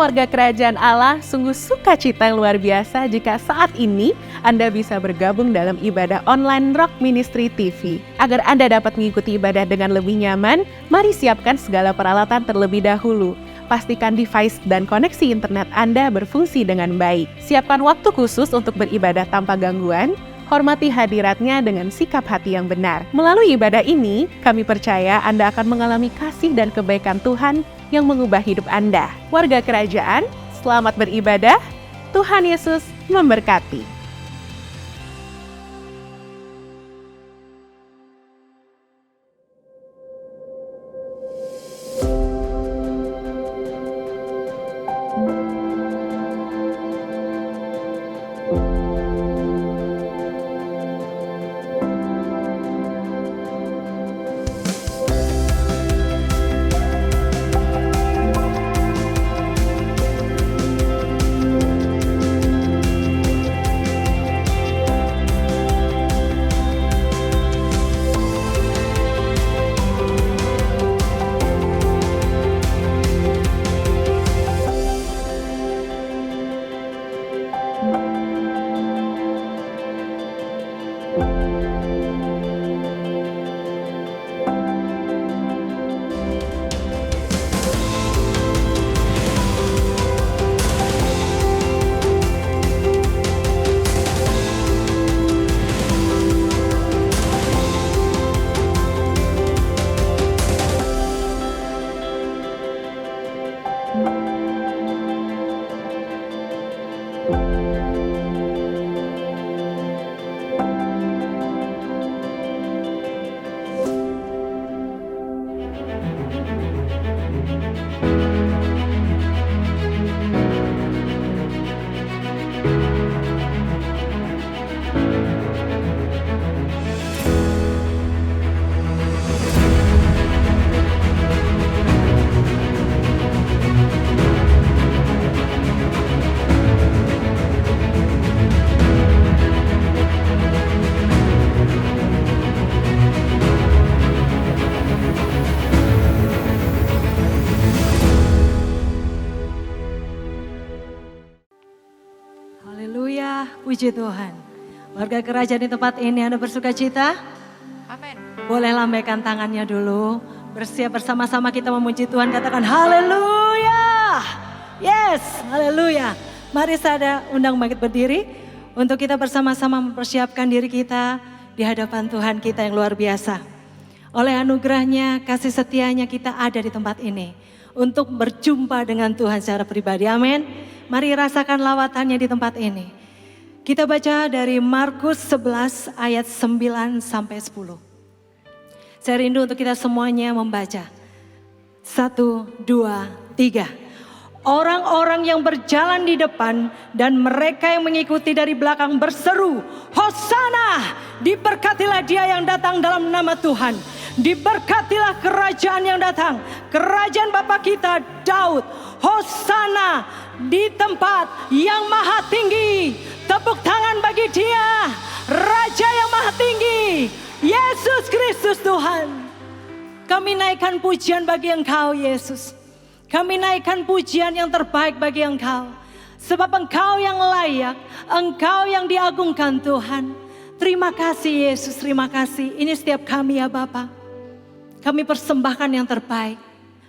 Warga kerajaan Allah, sungguh sukacita yang luar biasa jika saat ini Anda bisa bergabung dalam ibadah online Rock Ministry TV. Agar Anda dapat mengikuti ibadah dengan lebih nyaman, mari siapkan segala peralatan terlebih dahulu. Pastikan device dan koneksi internet Anda berfungsi dengan baik. Siapkan waktu khusus untuk beribadah tanpa gangguan. Hormati hadiratnya dengan sikap hati yang benar. Melalui ibadah ini, kami percaya Anda akan mengalami kasih dan kebaikan Tuhan yang mengubah hidup Anda. Warga kerajaan, selamat beribadah. Tuhan Yesus memberkati. Puji Tuhan. Warga kerajaan di tempat ini Anda bersuka cita? Amin. Boleh lambaikan tangannya dulu. Bersiap bersama-sama kita memuji Tuhan. Katakan haleluya. Yes, haleluya. Mari saya undang bangkit berdiri. Untuk kita bersama-sama mempersiapkan diri kita di hadapan Tuhan kita yang luar biasa. Oleh anugerahnya, kasih setianya kita ada di tempat ini. Untuk berjumpa dengan Tuhan secara pribadi. Amin. Mari rasakan lawatannya di tempat ini. Kita baca dari Markus 11 ayat 9 sampai 10. Saya rindu untuk kita semuanya membaca. 1, 2, 3. Orang-orang yang berjalan di depan dan mereka yang mengikuti dari belakang berseru, Hosana, diberkatilah dia yang datang dalam nama Tuhan. Diberkatilah kerajaan yang datang, kerajaan Bapa kita Daud. Hosana di tempat yang maha tinggi. Tepuk tangan bagi dia, Raja yang maha tinggi, Yesus Kristus Tuhan. Kami naikkan pujian bagi Engkau Yesus. Kami naikkan pujian yang terbaik bagi Engkau. Sebab Engkau yang layak, Engkau yang diagungkan Tuhan. Terima kasih Yesus, terima kasih. Ini setiap kami ya Bapa. Kami persembahkan yang terbaik.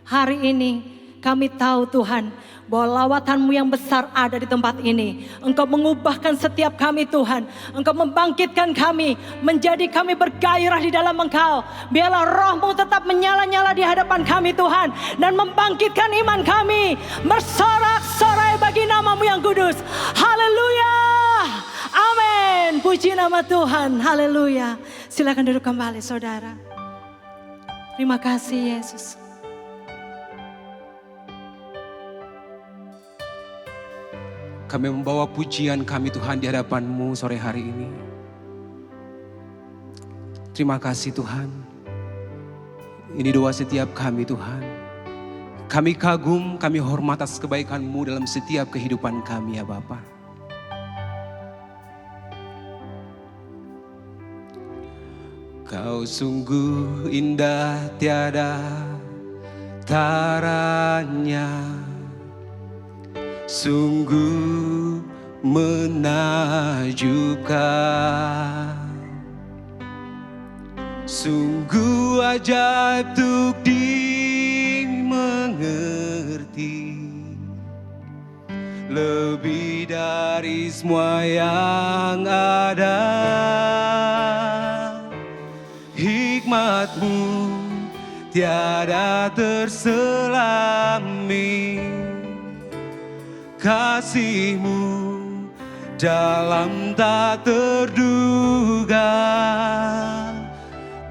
Hari ini kami tahu Tuhan, bahwa lawatan-Mu yang besar ada di tempat ini. Engkau mengubahkan setiap kami Tuhan. Engkau membangkitkan kami, menjadi kami bergairah di dalam Engkau. Biarlah Roh-Mu tetap menyala-nyala di hadapan kami Tuhan. Dan membangkitkan iman kami. Bersorak-sorai bagi nama-Mu yang kudus. Haleluya. Amin. Puji nama Tuhan. Haleluya. Silakan duduk kembali saudara. Terima kasih Yesus. Kami membawa pujian kami Tuhan di hadapan-Mu sore hari ini. Terima kasih Tuhan. Ini doa setiap kami Tuhan. Kami kagum, kami hormat atas kebaikan-Mu dalam setiap kehidupan kami ya Bapa. Kau sungguh indah tiada taranya. sungguh menakjubkan. Sungguh ajaib untuk dimengerti, lebih dari semua yang ada. Hikmat-Mu tiada terselami, kasih-Mu dalam tak terduga.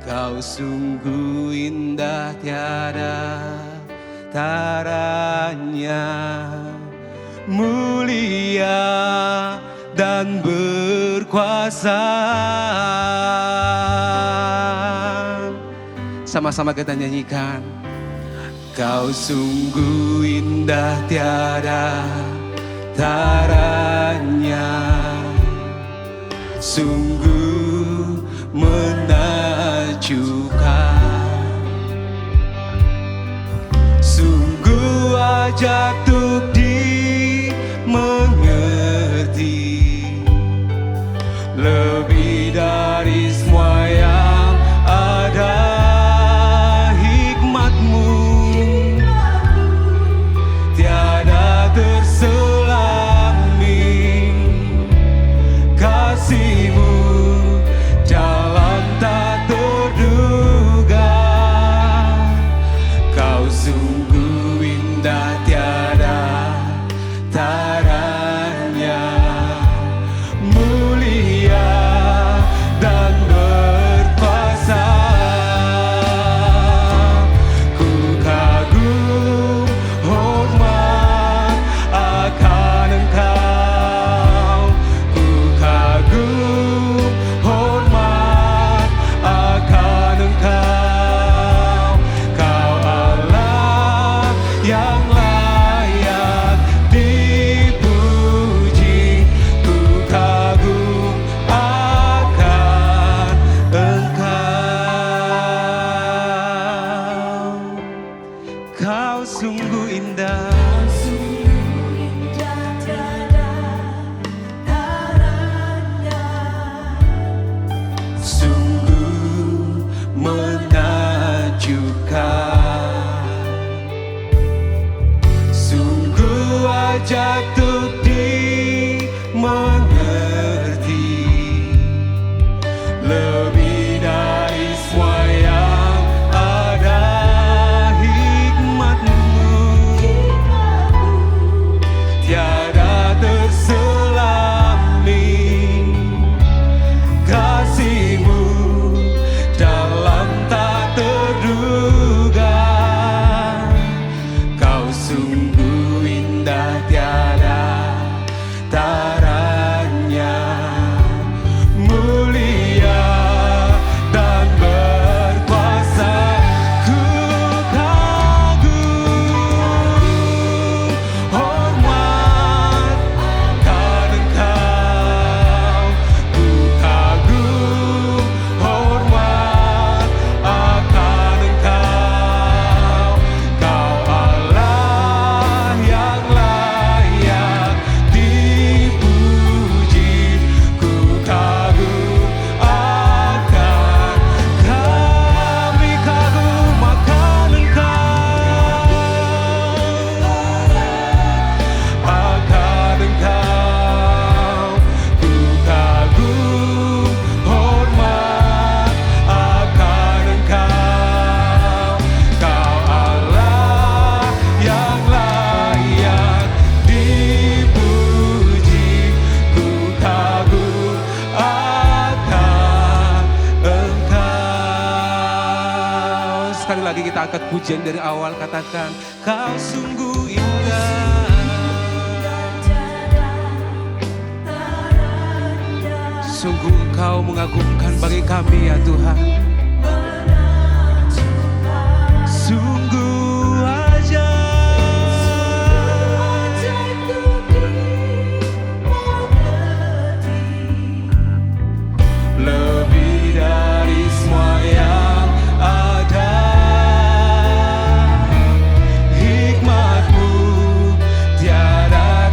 Kau sungguh indah tiada taranya, mulia dan berkuasa. Sama-sama kita nyanyikan. Kau sungguh indah tiada taranya, sungguh menakjubkan. Sungguh ajaib untuk dimengerti, lebih dari semua yang ada. Hikmat-Mu tiada terselami, kasih-Mu dalam tak terduga. Kau sungguh indah tiada taranya, mulia dan berkuasa. Ku kagum hormat akan Engkau, ku kagum hormat akan Engkau. Kau Allah yang layak dipuji, ku kagum akan Engkau. Kau sungguh indah, sungguh menakjubkan. Sungguh ajaib untuk dimengerti, lebih dari semua yang ada. Hikmat-Mu tiada terselami, kasih-Mu dalam tak terduga. Kau sungguh indah tiada taranya, mulia dan berkuasa. Ku kagum hormat akan Engkau, ku kagum hormat akan Engkau. Kau Allah yang layak dipuji, ku kagum akan. Kami kagum akan Engkau, akan Engkau. Ku kagum hormat akan Engkau. Kau Allah yang layak dipuji, ku kagum akan Engkau. Sekali lagi kita angkat pujian dari awal, katakan Kau sungguh indah. Sungguh Engkau mengagumkan bagi kami ya Tuhan. Sungguh ajaib, lebih dari semua yang ada. Hikmat-Mu tiada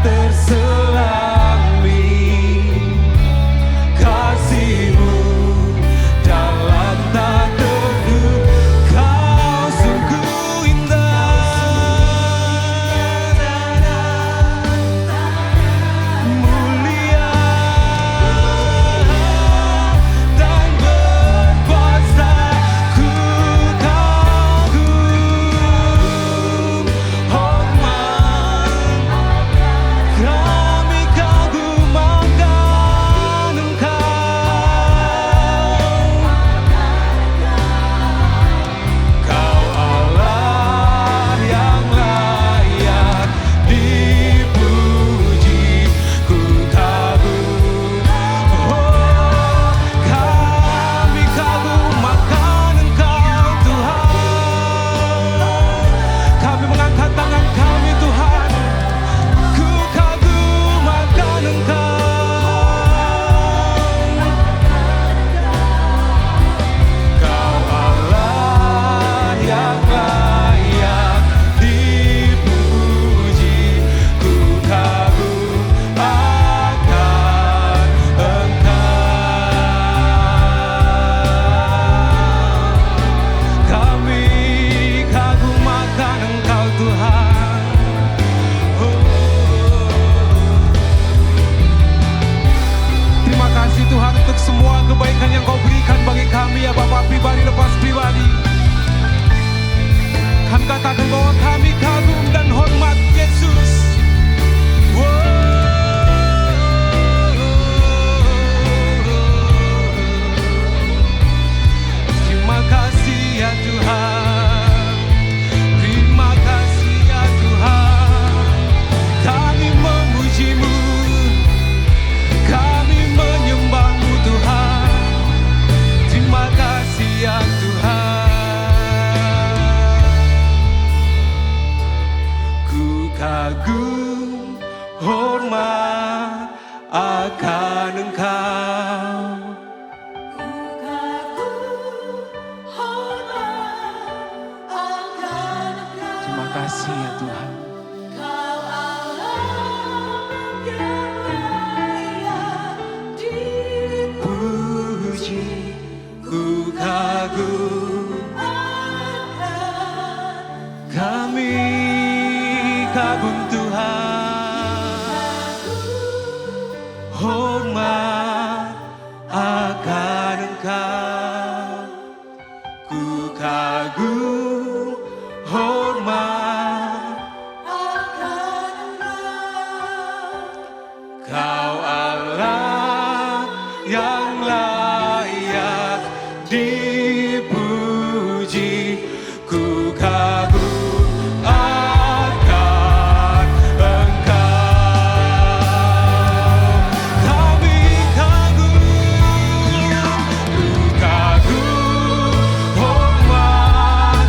kasih ya Tuhan. Kau Allah yang layak Puji, ku kagum, kami kagum Tuhan. Hormat akan Engkau, ku kagum, hormat akan Engkau. Kau Allah yang layak dipuji, ku kagum akan Engkau. Kami kagum, ku kagum, hormat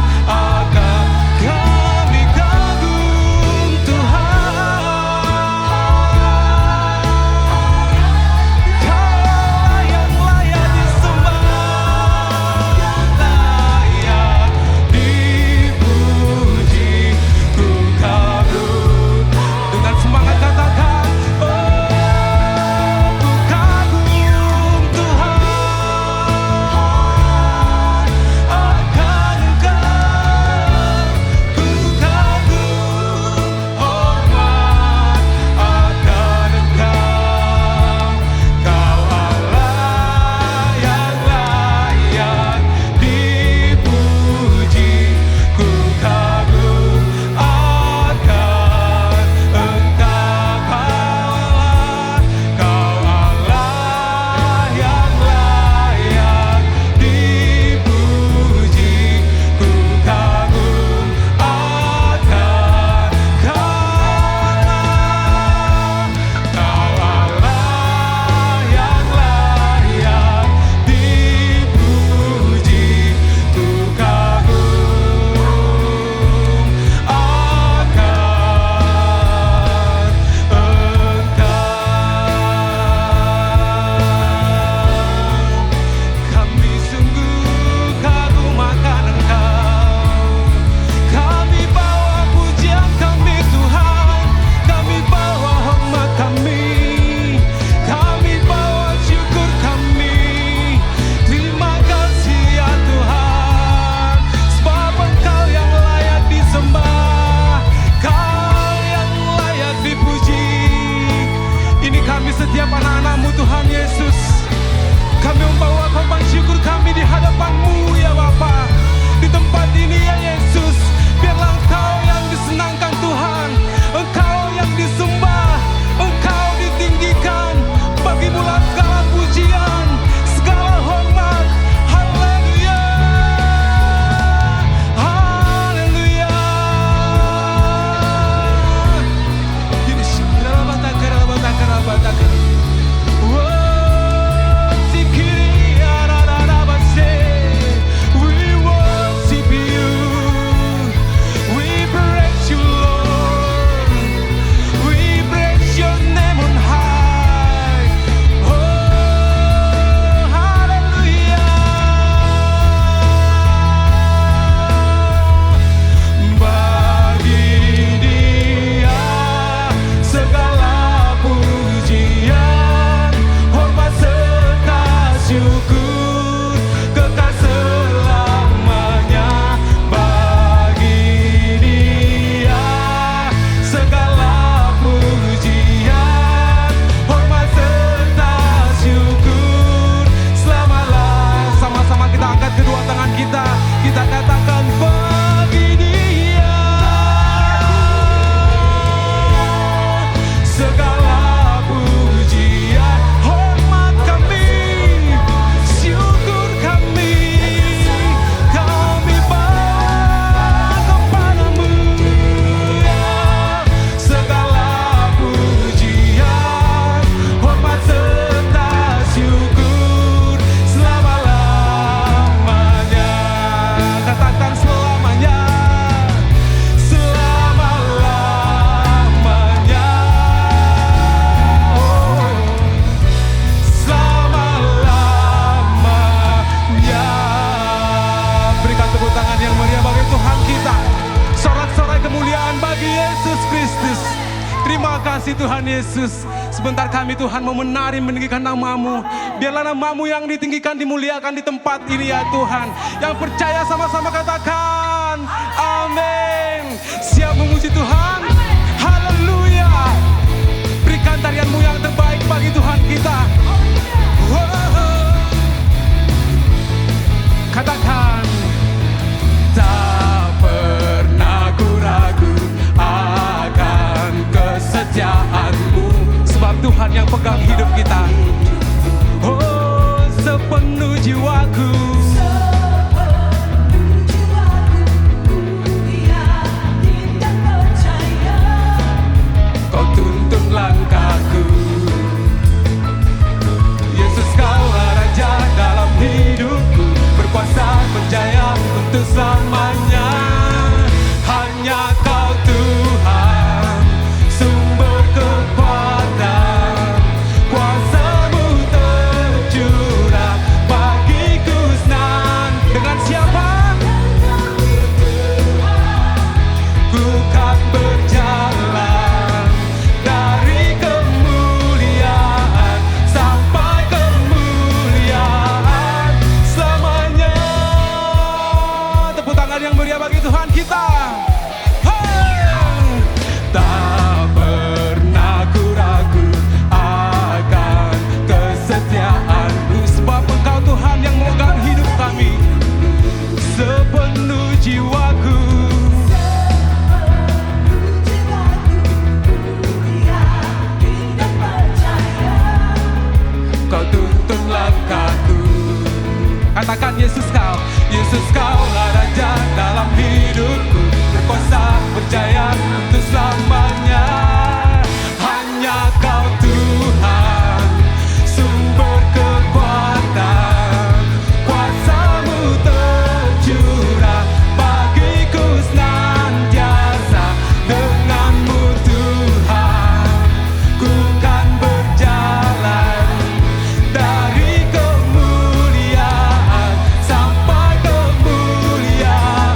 bagi Yesus Kristus. Terima kasih Tuhan Yesus. Sebentar kami Tuhan mau menari meninggikan nama-Mu. Biarlah nama-Mu yang ditinggikan, dimuliakan di tempat ini ya Tuhan. Yang percaya sama-sama katakan amin. Siap memuji Tuhan. Haleluya. Berikan tarian-Mu yang terbaik bagi Tuhan kita. Katakan, tak pernah ku ragu akan kesetiaan-Mu, sebab Tuhan yang pegang hidup kita. Oh, sepenuh jiwaku, Kau tuntun langkahku. Yesus, Kaulah Raja dalam hidupku, berkuasa berjaya untuk selamanya. Hanya Kau Tuhan, sumber kekuatan, kuasa-Mu tercurah bagiku senang. Dengan siapa? Ku kan berjalan dari kemuliaan sampai kemuliaan selamanya. Tepuk tangan yang meriah bagi Tuhan kita. Hey! Tak pernah ku ragu akan kesetiaan-Mu, sebab Engkau Tuhan yang memegang hidup kami. Sepenuh jiwaku, Kau tuntun langkahku. Katakan Yesus Kaulah Raja dalam hidupku, berkuasa berjaya untuk selamanya. Hanya Kau Tuhan, sumber kekuatan, kuasa-Mu tercurah bagiku senantiasa. Dengan-Mu Tuhan, ku kan berjalan dari kemuliaan sampai kemuliaan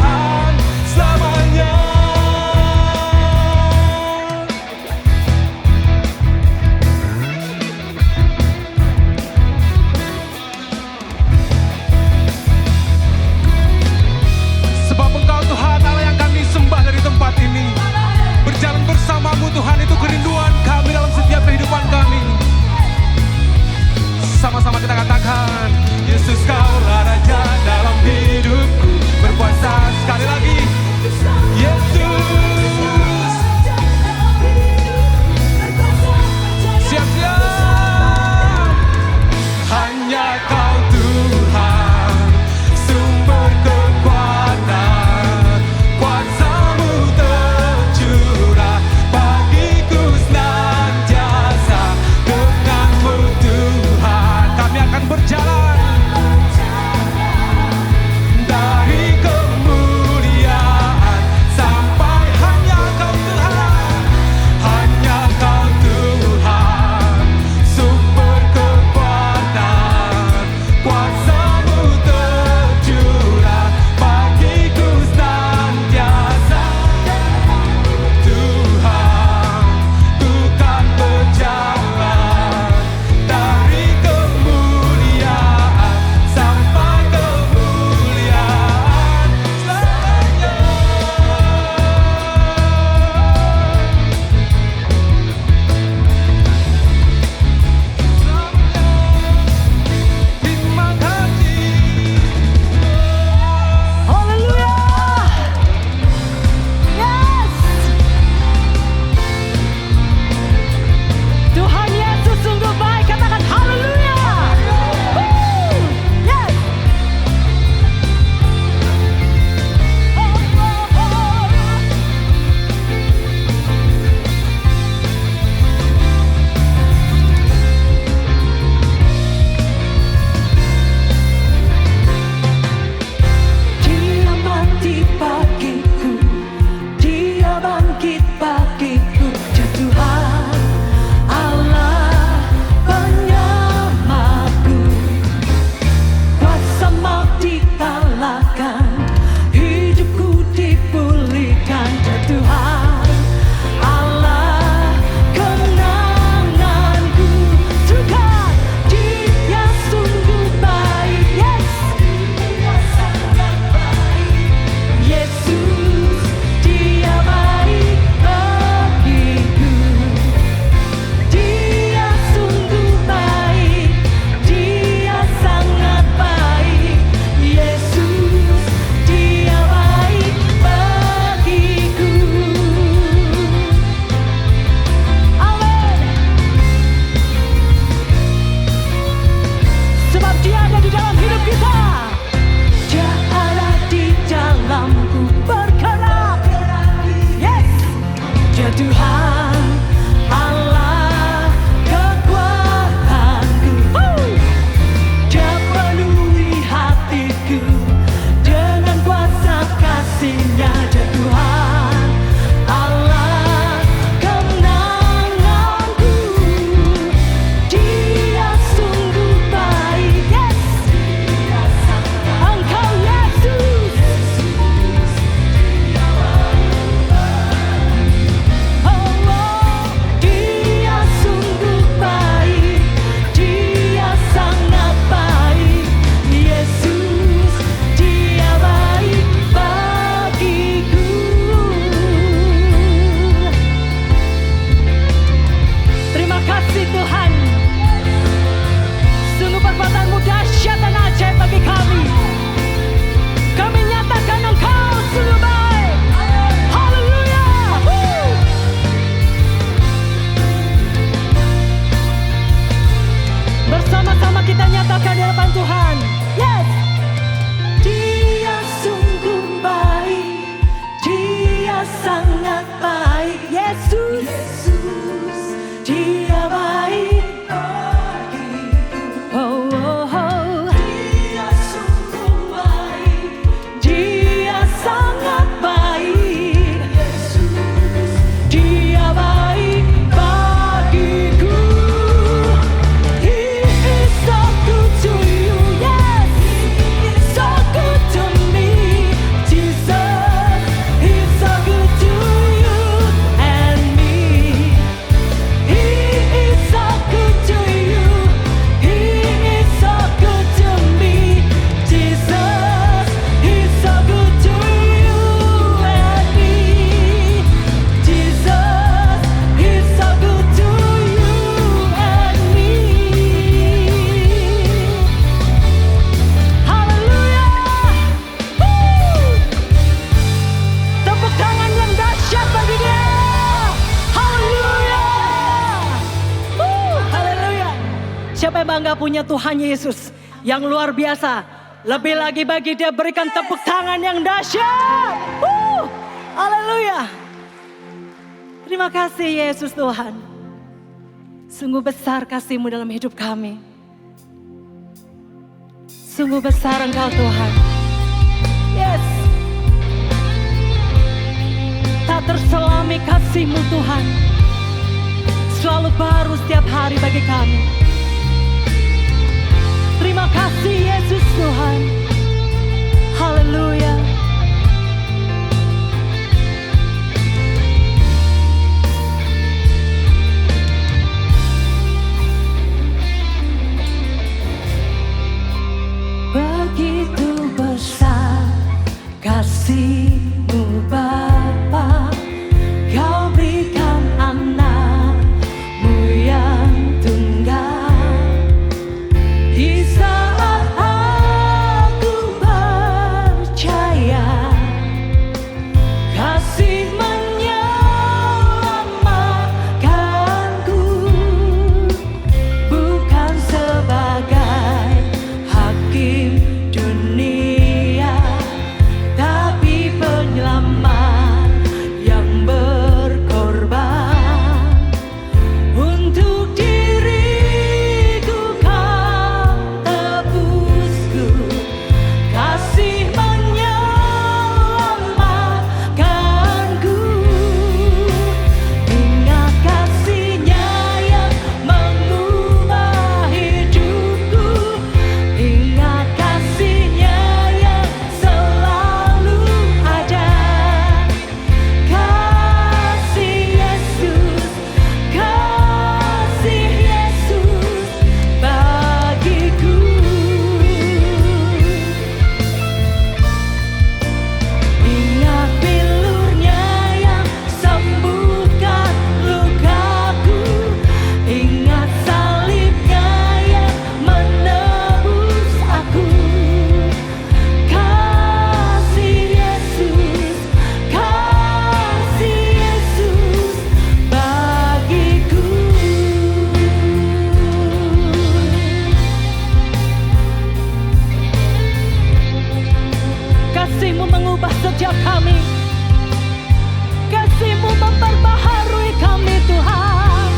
bangga punya Tuhan Yesus yang luar biasa. Lebih lagi bagi dia berikan tepuk tangan yang dahsyat. Haleluya. Terima kasih Yesus Tuhan. Sungguh besar kasih-Mu dalam hidup kami. Sungguh besar Engkau Tuhan. Yes. Tak terselami kasih-Mu Tuhan. Selalu baru setiap hari bagi kami. Terima kasih Yesus Tuhan. Haleluya. Begitu besar kasih-Mu Bapa, Kau berikan anak-Mu yang tunggal. Di saat aku percaya, kasih menyelamatkanku, bukan sebagai hakim dunia, tapi penyelamat yang berkorban. Untuk diriku Kau tebusku, kasih menyelamatkanku. Ingat kasih-Nya yang mengubah hidupku. Ingat kasih-Nya yang selalu ada. Kasih Yesus, kasih Yesus bagiku. Ingat bilur-Nya yang sembuhkan lukaku. Ingat salib-Nya yang menebus aku. Kasih Yesus, kasih Yesus bagiku. Kasih-Mu mengubah setiap kami. Kasih-Mu memperbaharui kami Tuhan.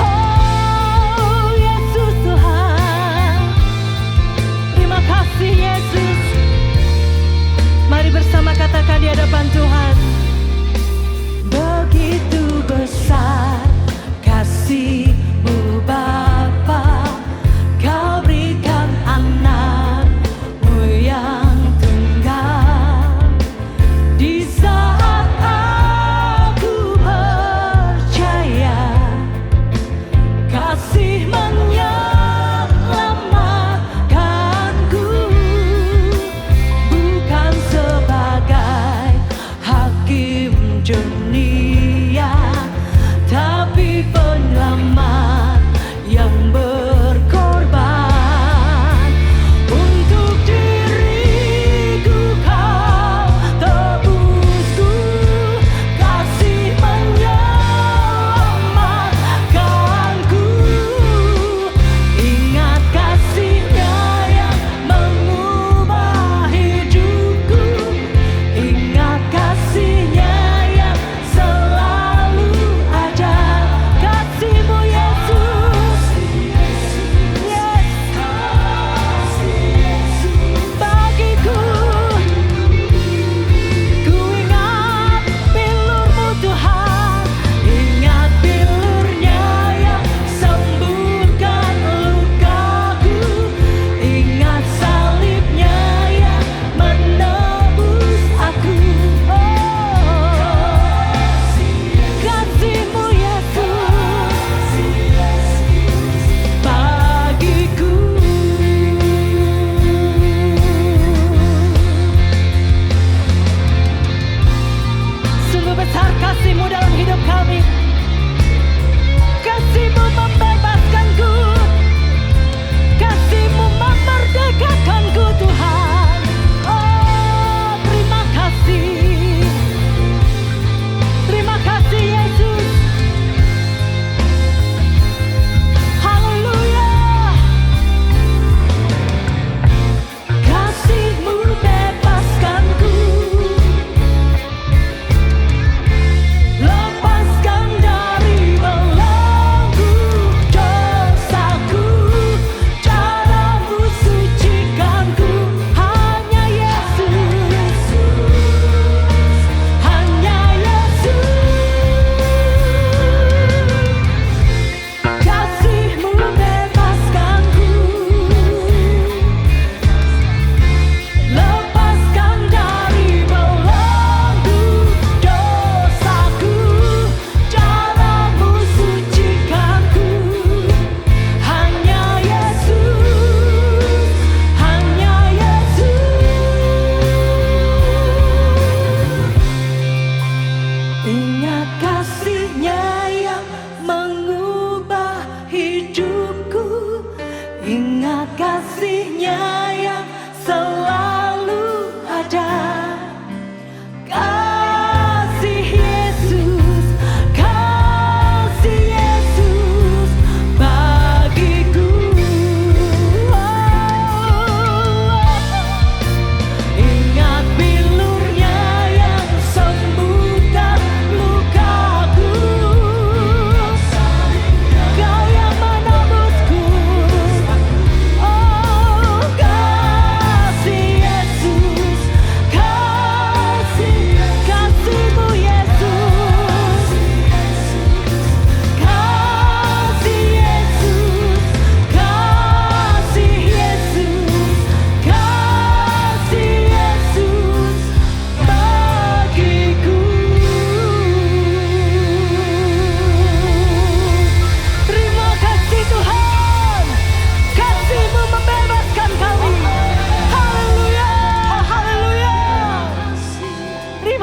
Oh Yesus Tuhan. Terima kasih Yesus. Mari bersama katakan di hadapan Tuhan. Begitu besar kasih-Mu Bapa, Kau berikan anak-Mu yang tunggal. Di saat aku percaya, kasih menyelamatkanku, bukan sebagai hakim dunia, tapi penyelamat yang berkorban. Untuk diriku Kau tebusku, kasih menyelamatkanku. Ingat kasih-Nya yang mengubah hidupku. Ingat kasih-Nya yang selalu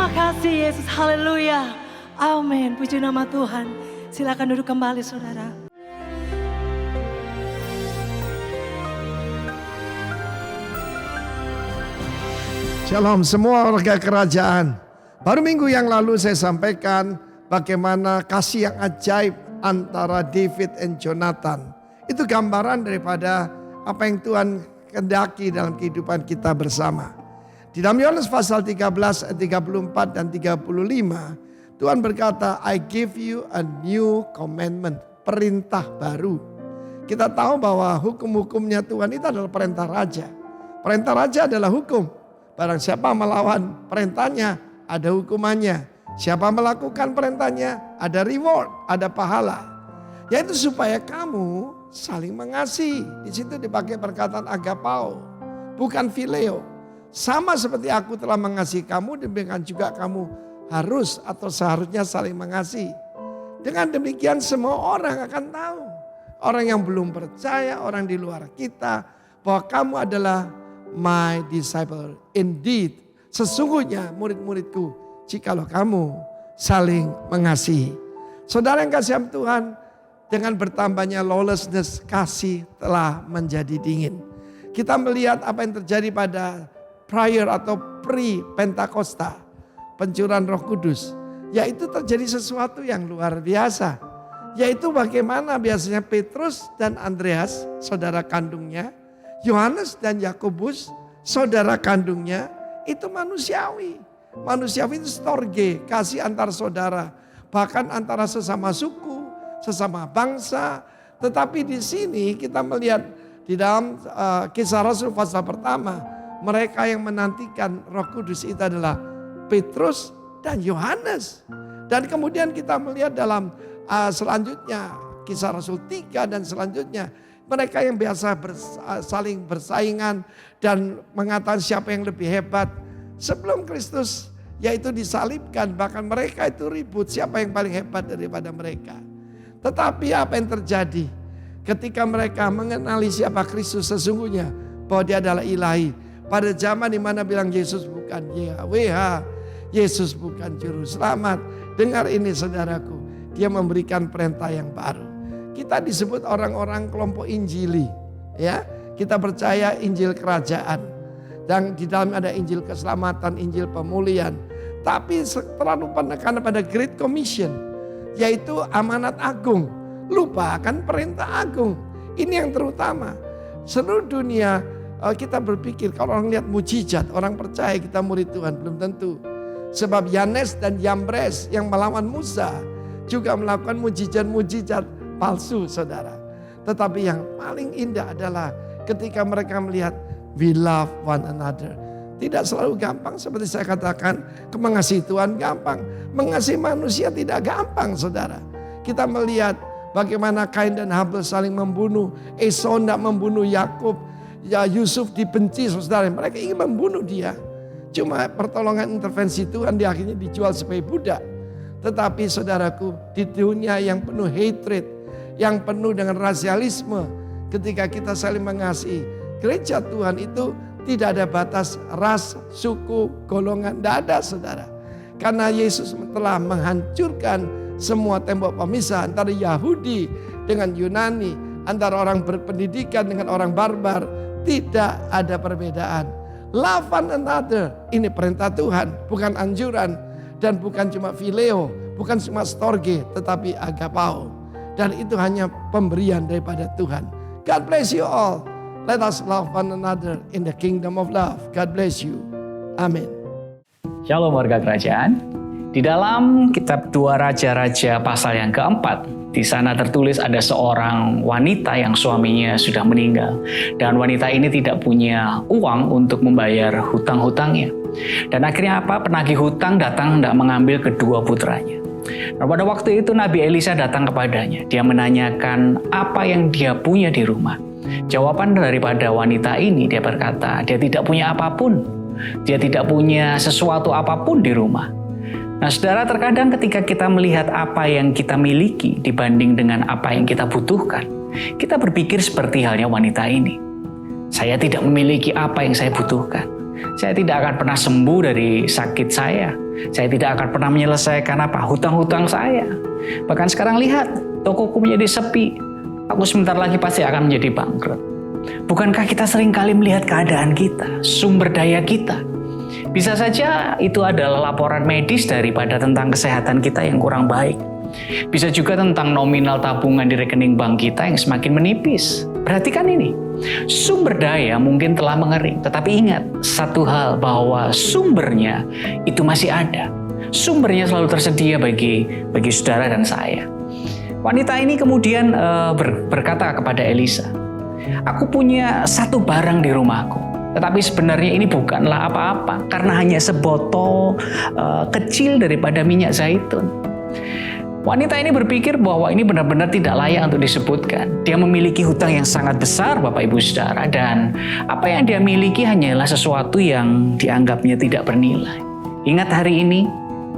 Terima kasih Yesus, haleluya. Amin, puji nama Tuhan. Silakan duduk kembali saudara. Shalom semua warga kerajaan. Baru minggu yang lalu saya sampaikan bagaimana kasih yang ajaib antara David dan Jonathan. Itu gambaran daripada apa yang Tuhan kehendaki dalam kehidupan kita bersama. Di dalam Yohanes pasal 13 ayat 34 dan 35, Tuhan berkata, I give you a new commandment, perintah baru. Kita tahu bahwa hukum-hukumnya Tuhan itu adalah perintah raja. Perintah raja adalah hukum. Barang siapa melawan perintahnya, ada hukumannya. Siapa melakukan perintahnya, ada reward, ada pahala. Yaitu supaya kamu saling mengasihi. Di situ dipakai perkataan agapao, bukan phileo. Sama seperti aku telah mengasihi kamu, demikian juga kamu harus atau seharusnya saling mengasihi. Dengan demikian semua orang akan tahu. Orang yang belum percaya, orang di luar kita, bahwa kamu adalah my disciple. Indeed, sesungguhnya murid-muridku, jikalau kamu saling mengasihi. Saudara yang kasih Tuhan, dengan bertambahnya lawlessness, kasih telah menjadi dingin. Kita melihat apa yang terjadi pada prior atau pre-Pentakosta, pencurahan Roh Kudus, yaitu terjadi sesuatu yang luar biasa. Yaitu bagaimana biasanya Petrus dan Andreas, saudara kandungnya, Yohanes dan Yakobus, saudara kandungnya, itu manusiawi. Manusiawi itu storge, kasih antar saudara, bahkan antara sesama suku, sesama bangsa. Tetapi di sini kita melihat di dalam Kisah Rasul pasal pertama, mereka yang menantikan Roh Kudus itu adalah Petrus dan Yohanes. Dan kemudian kita melihat dalam selanjutnya Kisah Rasul 3 dan selanjutnya, mereka yang biasa saling bersaingan dan mengatakan siapa yang lebih hebat. Sebelum Kristus yaitu disalibkan, bahkan mereka itu ribut siapa yang paling hebat daripada mereka. Tetapi apa yang terjadi ketika mereka mengenali siapa Kristus sesungguhnya, bahwa dia adalah ilahi. Pada zaman di mana bilang Yesus bukan Yahweh, Yesus bukan juru selamat. Dengar ini saudaraku, dia memberikan perintah yang baru. Kita disebut orang-orang kelompok Injili, ya. Kita percaya Injil kerajaan, dan di dalam ada Injil keselamatan, Injil pemulihan. Tapi terlalu penekanan pada Great Commission, yaitu amanat agung. Lupakan perintah agung. Ini yang terutama. Seluruh dunia kita berpikir kalau orang lihat mujizat, orang percaya kita murid Tuhan, belum tentu. Sebab Yanes dan Yambres yang melawan Musa juga melakukan mujizat-mujizat palsu, saudara. Tetapi yang paling indah adalah ketika mereka melihat we love one another. Tidak selalu gampang seperti saya katakan, mengasihi Tuhan gampang. Mengasihi manusia tidak gampang, saudara. Kita melihat bagaimana Kain dan Habel saling membunuh. Esau tidak membunuh Yakub. Ya, Yusuf dibenci, saudara. Mereka ingin membunuh dia. Cuma pertolongan intervensi Tuhan, dia akhirnya dijual sebagai budak. Tetapi saudaraku, di dunia yang penuh hatred, yang penuh dengan rasialisme, ketika kita saling mengasihi, gereja Tuhan itu tidak ada batas ras, suku, golongan, tidak ada, saudara. Karena Yesus telah menghancurkan semua tembok pemisah antara Yahudi dengan Yunani, antara orang berpendidikan dengan orang barbar. Tidak ada perbedaan. Love one another, ini perintah Tuhan, bukan anjuran. Dan bukan cuma phileo, bukan cuma storge, tetapi agapao. Dan itu hanya pemberian daripada Tuhan. God bless you all. Let us love one another in the kingdom of love. God bless you. Amin. Shalom warga kerajaan. Di dalam kitab 2 Raja-Raja pasal yang keempat, di sana tertulis ada seorang wanita yang suaminya sudah meninggal. Dan wanita ini tidak punya uang untuk membayar hutang-hutangnya. Dan akhirnya apa? Penagih hutang datang hendak mengambil kedua putranya. Nah, pada waktu itu Nabi Elisa datang kepadanya. Dia menanyakan apa yang dia punya di rumah. Jawaban daripada wanita ini, dia berkata, dia tidak punya apapun. Dia tidak punya sesuatu apapun di rumah. Nah, saudara, terkadang ketika kita melihat apa yang kita miliki dibanding dengan apa yang kita butuhkan, kita berpikir seperti halnya wanita ini. Saya tidak memiliki apa yang saya butuhkan. Saya tidak akan pernah sembuh dari sakit saya. Saya tidak akan pernah menyelesaikan hutang-hutang saya. Bahkan sekarang lihat, tokoku menjadi sepi. Aku sebentar lagi pasti akan menjadi bangkrut. Bukankah kita seringkali melihat keadaan kita, sumber daya kita? Bisa saja itu adalah laporan medis daripada tentang kesehatan kita yang kurang baik. Bisa juga tentang nominal tabungan di rekening bank kita yang semakin menipis. Perhatikan ini, sumber daya mungkin telah mengering. Tetapi ingat satu hal, bahwa sumbernya itu masih ada. Sumbernya selalu tersedia bagi saudara dan saya. Wanita ini kemudian berkata kepada Elisa, "Aku punya satu barang di rumahku. Tetapi sebenarnya ini bukanlah apa-apa, karena hanya sebotol kecil daripada minyak zaitun." Wanita ini berpikir bahwa ini benar-benar tidak layak untuk disebutkan. Dia memiliki hutang yang sangat besar, Bapak Ibu Saudara, dan apa yang dia miliki hanyalah sesuatu yang dianggapnya tidak bernilai. Ingat hari ini,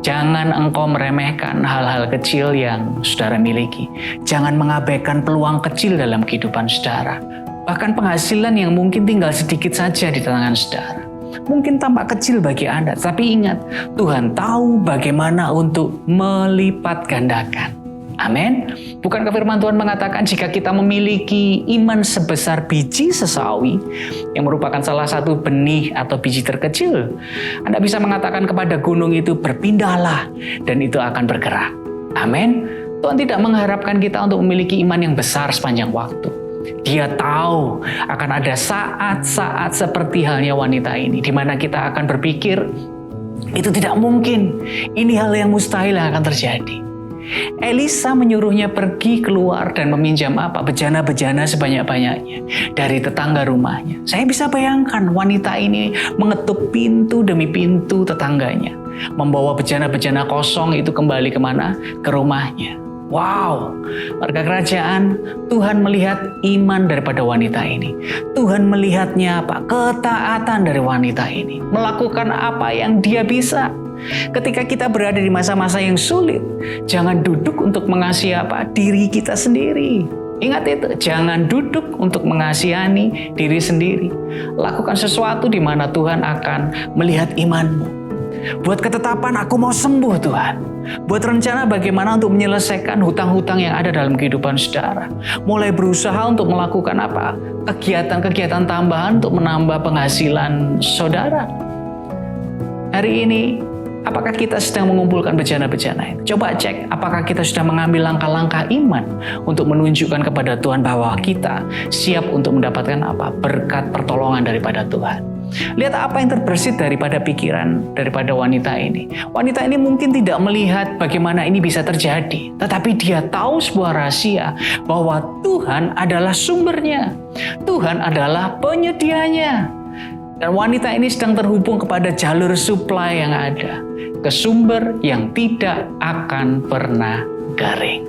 jangan engkau meremehkan hal-hal kecil yang saudara miliki. Jangan mengabaikan peluang kecil dalam kehidupan saudara. Bahkan penghasilan yang mungkin tinggal sedikit saja di tangan saudara. Mungkin tampak kecil bagi Anda, tapi ingat, Tuhan tahu bagaimana untuk melipat gandakan. Amin. Bukankah firman Tuhan mengatakan jika kita memiliki iman sebesar biji sesawi, yang merupakan salah satu benih atau biji terkecil, Anda bisa mengatakan kepada gunung itu, "Berpindahlah," dan itu akan bergerak. Amin. Tuhan tidak mengharapkan kita untuk memiliki iman yang besar sepanjang waktu. Dia tahu akan ada saat-saat seperti halnya wanita ini, di mana kita akan berpikir, itu tidak mungkin, ini hal yang mustahil yang akan terjadi. Elisa menyuruhnya pergi keluar dan meminjam bejana-bejana sebanyak-banyaknya dari tetangga rumahnya. Saya bisa bayangkan wanita ini mengetuk pintu demi pintu tetangganya, membawa bejana-bejana kosong itu kembali kemana? Ke rumahnya. Wow, warga kerajaan, Tuhan melihat iman daripada wanita ini. Tuhan melihatnya ketaatan dari wanita ini. Melakukan apa yang dia bisa. Ketika kita berada di masa-masa yang sulit, jangan duduk untuk mengasihi diri kita sendiri. Ingat itu, jangan duduk untuk mengasihani diri sendiri. Lakukan sesuatu di mana Tuhan akan melihat imanmu. Buat ketetapan, aku mau sembuh Tuhan. Buat rencana bagaimana untuk menyelesaikan hutang-hutang yang ada dalam kehidupan saudara. Mulai berusaha untuk melakukan kegiatan-kegiatan tambahan untuk menambah penghasilan saudara. Hari ini, apakah kita sedang mengumpulkan bejana-bejana itu? Coba cek, apakah kita sudah mengambil langkah-langkah iman untuk menunjukkan kepada Tuhan bahwa kita siap untuk mendapatkan berkat pertolongan daripada Tuhan. Lihat apa yang terbersit daripada pikiran daripada wanita ini. Wanita ini mungkin tidak melihat bagaimana ini bisa terjadi, tetapi dia tahu sebuah rahasia bahwa Tuhan adalah sumbernya. Tuhan adalah penyedianya. Dan wanita ini sedang terhubung kepada jalur supply yang ada, ke sumber yang tidak akan pernah garing.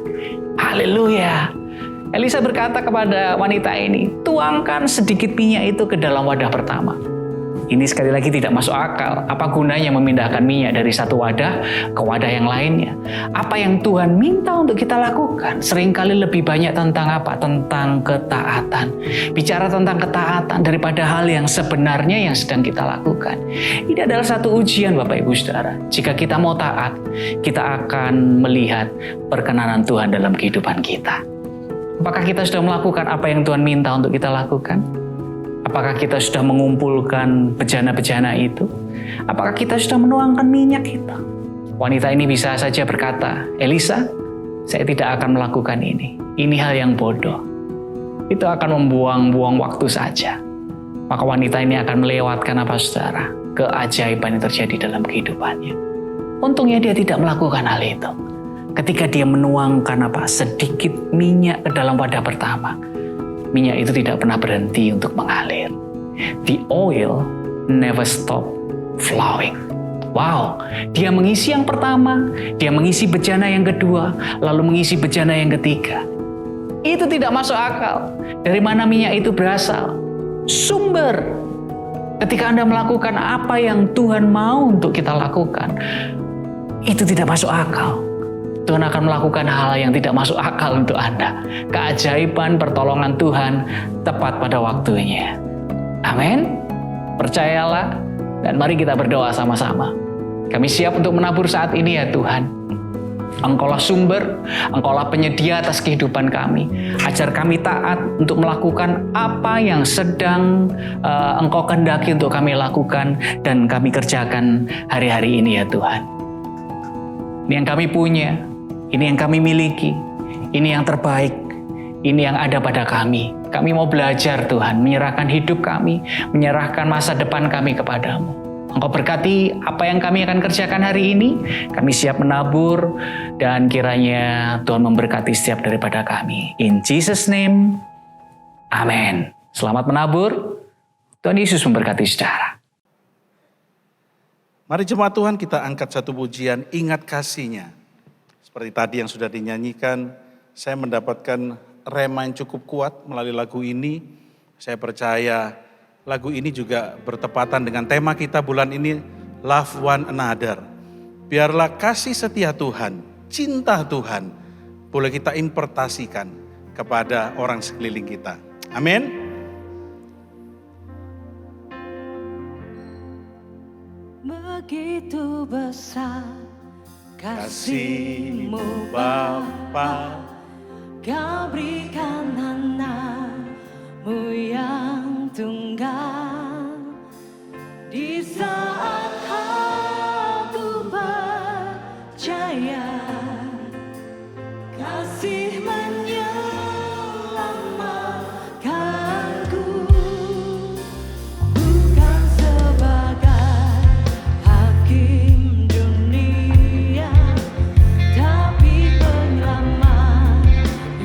Haleluya. Elisa berkata kepada wanita ini, "Tuangkan sedikit minyak itu ke dalam wadah pertama." Ini sekali lagi tidak masuk akal. Apa gunanya memindahkan minyak dari satu wadah ke wadah yang lainnya? Apa yang Tuhan minta untuk kita lakukan? Seringkali lebih banyak tentang Tentang ketaatan. Bicara tentang ketaatan daripada hal yang sebenarnya yang sedang kita lakukan. Ini adalah satu ujian Bapak Ibu Saudara. Jika kita mau taat, kita akan melihat perkenanan Tuhan dalam kehidupan kita. Apakah kita sudah melakukan apa yang Tuhan minta untuk kita lakukan? Apakah kita sudah mengumpulkan bejana-bejana itu? Apakah kita sudah menuangkan minyak itu? Wanita ini bisa saja berkata, "Elisa, saya tidak akan melakukan ini. Ini hal yang bodoh. Itu akan membuang-buang waktu saja." Maka wanita ini akan melewatkan saudara? Keajaiban yang terjadi dalam kehidupannya. Untungnya dia tidak melakukan hal itu. Ketika dia menuangkan sedikit minyak ke dalam wadah pertama, minyak itu tidak pernah berhenti untuk mengalir. The oil never stop flowing. Wow, dia mengisi yang pertama, dia mengisi bejana yang kedua, lalu mengisi bejana yang ketiga. Itu tidak masuk akal. Dari mana minyak itu berasal? Sumber. Ketika Anda melakukan apa yang Tuhan mau untuk kita lakukan, itu tidak masuk akal. Tuhan akan melakukan hal yang tidak masuk akal untuk Anda. Keajaiban pertolongan Tuhan tepat pada waktunya. Amin. Percayalah dan mari kita berdoa sama-sama. Kami siap untuk menabur saat ini ya Tuhan. Engkaulah sumber, Engkaulah penyedia atas kehidupan kami. Ajar kami taat untuk melakukan apa yang sedang Engkau kehendaki untuk kami lakukan dan kami kerjakan hari-hari ini ya Tuhan. Ini yang kami punya, ini yang kami miliki, ini yang terbaik, ini yang ada pada kami. Kami mau belajar Tuhan, menyerahkan hidup kami, menyerahkan masa depan kami kepadamu. Engkau berkati apa yang kami akan kerjakan hari ini. Kami siap menabur dan kiranya Tuhan memberkati setiap daripada kami. In Jesus' name, amin. Selamat menabur. Tuhan Yesus memberkati saudara. Mari jemaat Tuhan kita angkat satu pujian, ingat kasih-Nya. Seperti tadi yang sudah dinyanyikan, saya mendapatkan rema yang cukup kuat melalui lagu ini. Saya percaya lagu ini juga bertepatan dengan tema kita bulan ini, Love One Another. Biarlah kasih setia Tuhan, cinta Tuhan, boleh kita importasikan kepada orang sekeliling kita. Amin. Begitu besar Kasih-Mu Bapa, Kau berikan anak-Mu yang tunggal. Di saat aku percaya kasih menyelamatkanku, bukan sebagai hakim dunia, tapi penyelamat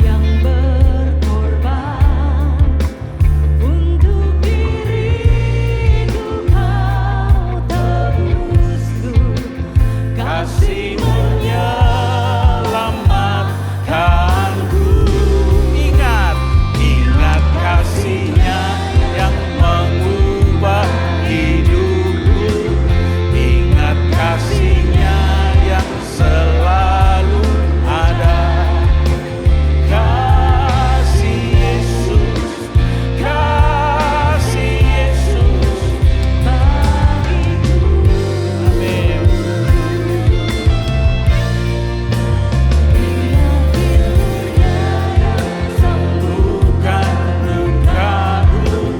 yang berkorban. Untuk diriku kau tebusku, kasih menyelamatkanku. Ingat, ingat kasih-Nya yang mengubah hidupku. Ingat kasih-Nya yang selalu ada. Kasih Yesus, kasih Yesus bagiku. Amin. Sembuhkan lukaku,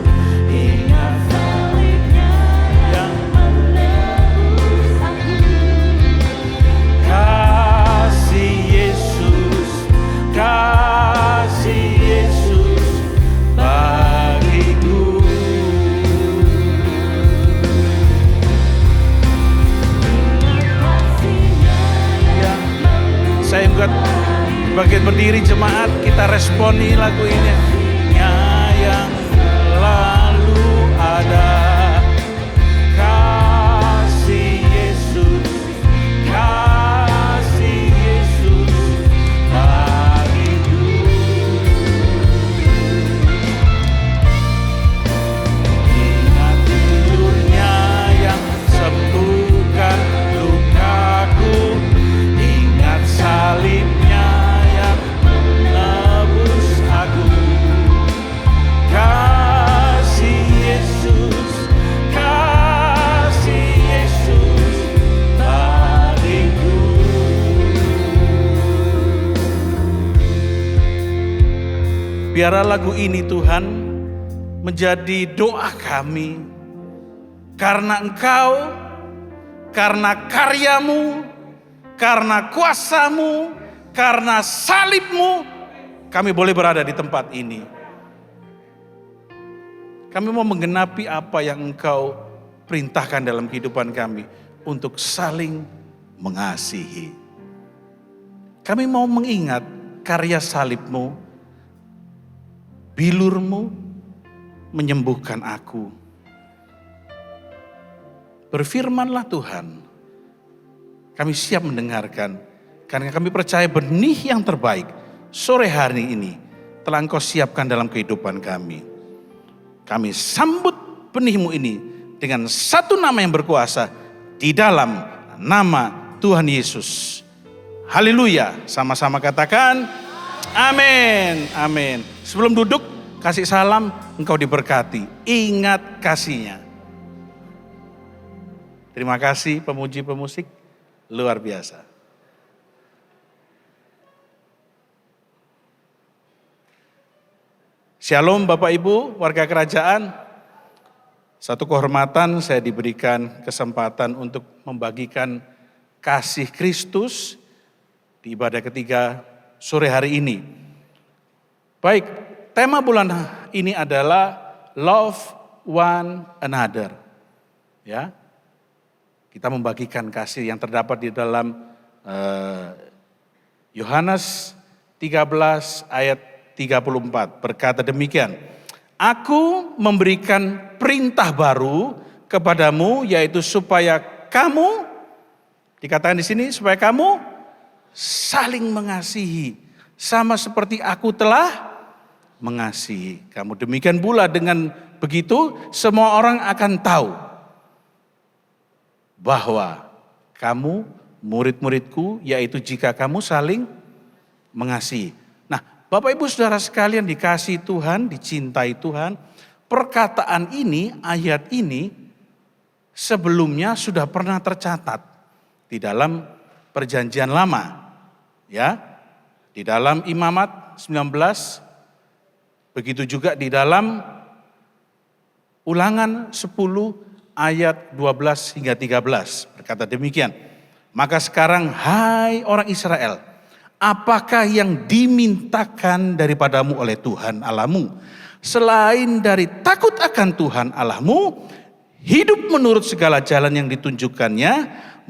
ingat salib-Nya yang menebus aku. Kasih Yesus, kasih Yesus bagiku. Saya buat bagian berdiri jemaat, kita responi lagu ini. Yang lalu ada. Kasih Yesus, kasih Yesus bagiku. Ingat tidurnya yang sembuhkan lukaku. Ingat salib-Nya yang menebus aku. Kasih Yesus, kasih Yesus bagiku. Biarlah lagu ini Tuhan menjadi doa kami. Karena Engkau, karena karya-Mu, karena kuasa-Mu, karena salib-Mu, kami boleh berada di tempat ini. Kami mau menggenapi apa yang Engkau perintahkan dalam kehidupan kami untuk saling mengasihi. Kami mau mengingat karya salib-Mu, bilur-Mu menyembuhkan aku. Berfirmanlah Tuhan, kami siap mendengarkan, karena kami percaya benih yang terbaik sore hari ini telah Engkau siapkan dalam kehidupan kami. Kami sambut benih-Mu ini dengan satu nama yang berkuasa, di dalam nama Tuhan Yesus. Haleluya, sama-sama katakan amin, amin. Sebelum duduk, kasih salam, engkau diberkati. Ingat kasih-Nya. Terima kasih pemuji pemusik, luar biasa. Shalom Bapak Ibu, warga kerajaan. Satu kehormatan saya diberikan kesempatan untuk membagikan kasih Kristus di ibadah ketiga sore hari ini. Baik, tema bulan ini adalah Love One Another. Ya, kita membagikan kasih yang terdapat di dalam Yohanes 13 ayat 34 berkata demikian. Aku memberikan perintah baru kepadamu, yaitu supaya kamu, dikatakan di sini, supaya kamu saling mengasihi, sama seperti aku telah mengasihi kamu. Demikian pula dengan begitu, semua orang akan tahu bahwa kamu murid-muridku, yaitu jika kamu saling mengasihi. Bapak Ibu Saudara sekalian dikasihi Tuhan, dicintai Tuhan, perkataan ini, ayat ini sebelumnya sudah pernah tercatat di dalam Perjanjian Lama. Ya, di dalam Imamat 19, begitu juga di dalam Ulangan 10 ayat 12 hingga 13 berkata demikian. Maka sekarang hai orang Israel, apakah yang dimintakan daripadamu oleh Tuhan Allahmu? Selain dari takut akan Tuhan Allahmu, hidup menurut segala jalan yang ditunjukkannya,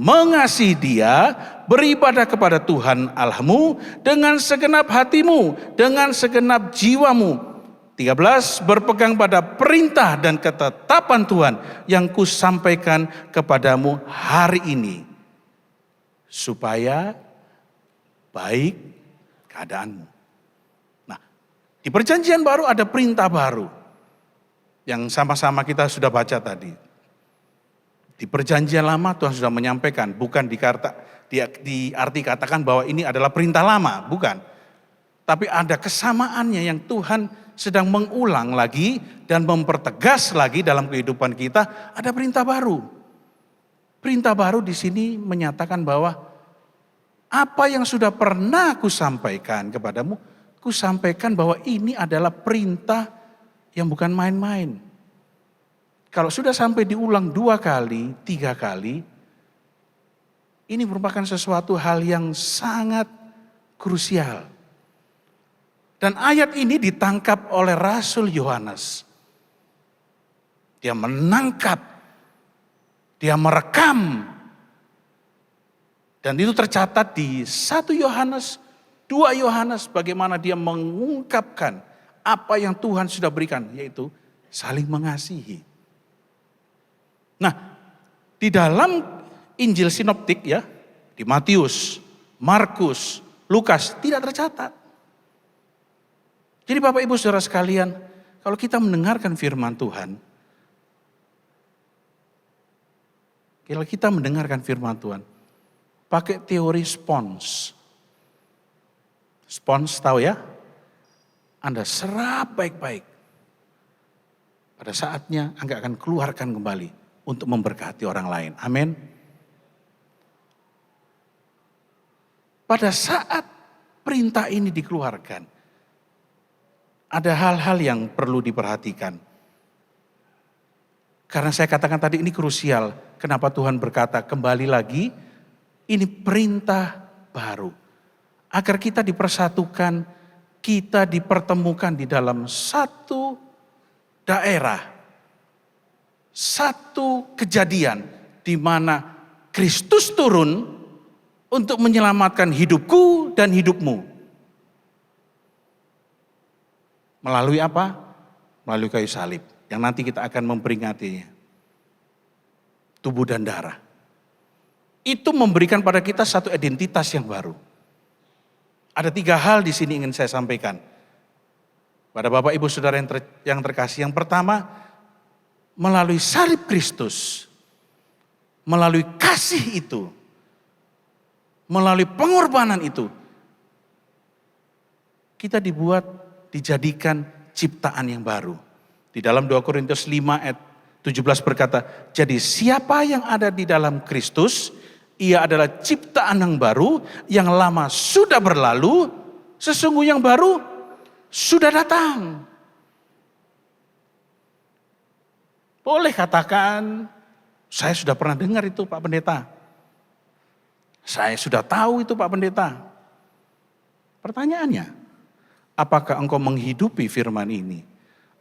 mengasihi Dia, beribadah kepada Tuhan Allahmu dengan segenap hatimu, dengan segenap jiwamu. 13, berpegang pada perintah dan ketetapan Tuhan yang kusampaikan kepadamu hari ini, supaya baik keadaanmu. Nah, di Perjanjian Baru ada perintah baru yang sama-sama kita sudah baca tadi. Di Perjanjian Lama Tuhan sudah menyampaikan, bukan di arti katakan bahwa ini adalah perintah lama, bukan. Tapi ada kesamaannya yang Tuhan sedang mengulang lagi dan mempertegas lagi dalam kehidupan kita, ada perintah baru. Perintah baru di sini menyatakan bahwa apa yang sudah pernah kusampaikan kepadamu, kusampaikan bahwa ini adalah perintah yang bukan main-main. Kalau sudah sampai diulang 2 kali, 3 kali, ini merupakan sesuatu hal yang sangat krusial. Dan ayat ini ditangkap oleh Rasul Yohanes. Dia menangkap, dia merekam. Dan itu tercatat di 1 Yohanes, 2 Yohanes, bagaimana dia mengungkapkan apa yang Tuhan sudah berikan, yaitu saling mengasihi. Nah, di dalam Injil sinoptik ya, di Matius, Markus, Lukas tidak tercatat. Jadi Bapak Ibu Saudara sekalian, kalau kita mendengarkan firman Tuhan, kalau kita mendengarkan firman Tuhan, pakai teori spons. Spons tahu ya? Anda serap baik-baik. Pada saatnya Anda akan keluarkan kembali untuk memberkati orang lain. Amin. Pada saat perintah ini dikeluarkan, ada hal-hal yang perlu diperhatikan. Karena saya katakan tadi ini krusial. Kenapa Tuhan berkata kembali lagi, ini perintah baru. Agar kita dipersatukan, kita dipertemukan di dalam satu daerah. Satu kejadian di mana Kristus turun untuk menyelamatkan hidupku dan hidupmu. Melalui apa? Melalui kayu salib. Yang nanti kita akan memperingatinya. Tubuh dan darah. Itu memberikan pada kita satu identitas yang baru. Ada 3 hal di sini ingin saya sampaikan. Pada Bapak Ibu Saudara yang terkasih. Yang pertama, melalui salib Kristus. Melalui kasih itu. Melalui pengorbanan itu. Kita dijadikan ciptaan yang baru. Di dalam 2 Korintus 5 ayat 17 berkata, jadi siapa yang ada di dalam Kristus, ia adalah ciptaan yang baru, yang lama sudah berlalu, sesungguhnya yang baru sudah datang. Boleh katakan, saya sudah pernah dengar itu Pak Pendeta. Saya sudah tahu itu Pak Pendeta. Pertanyaannya, apakah engkau menghidupi firman ini?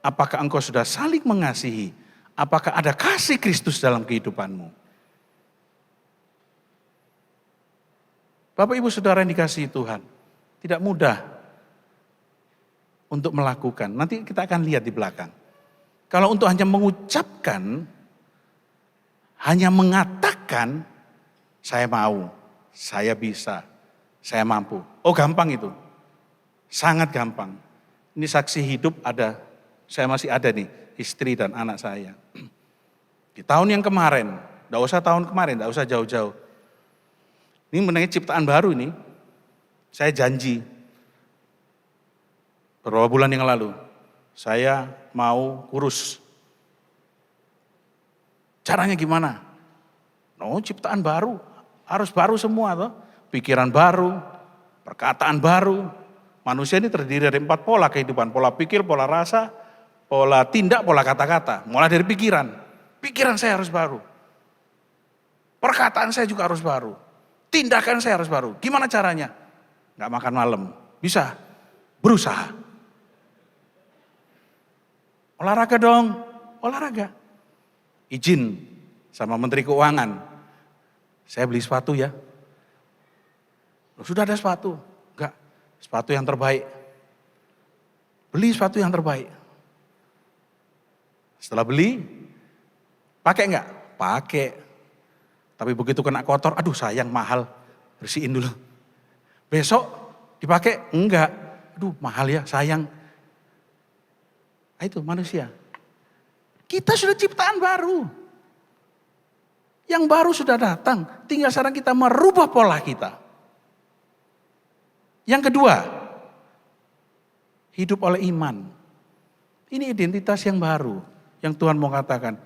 Apakah engkau sudah saling mengasihi? Apakah ada kasih Kristus dalam kehidupanmu? Bapak Ibu Saudara yang dikasihi Tuhan, tidak mudah untuk melakukan. Nanti kita akan lihat di belakang. Kalau untuk hanya mengucapkan, hanya mengatakan, saya mau, saya bisa, saya mampu. Oh gampang itu, sangat gampang. Ini saksi hidup ada, saya masih ada nih, istri dan anak saya. Di tahun yang kemarin, tidak usah tahun kemarin, tidak usah jauh-jauh. Ini mengenai ciptaan baru ini, saya janji beberapa bulan yang lalu, saya mau kurus. Caranya gimana? No, ciptaan baru, harus baru semua toh. Pikiran baru, perkataan baru. Manusia ini terdiri dari 4 pola kehidupan, pola pikir, pola rasa, pola tindak, pola kata-kata. Mulai dari pikiran. Pikiran saya harus baru. Perkataan saya juga harus baru. Tindakan saya harus baru. Gimana caranya? Nggak makan malam. Bisa. Berusaha. Olahraga dong. Olahraga. Izin sama Menteri Keuangan. Saya beli sepatu ya. Loh, sudah ada sepatu. Enggak. Sepatu yang terbaik. Beli sepatu yang terbaik. Setelah beli, pakai enggak? Pakai. Tapi begitu kena kotor, aduh sayang mahal, bersihin dulu. Besok dipakai? Enggak. Aduh mahal ya, sayang. Itu manusia. Kita sudah ciptaan baru. Yang baru sudah datang, tinggal sekarang kita merubah pola kita. Yang kedua, hidup oleh iman. Ini identitas yang baru, yang Tuhan mau katakan.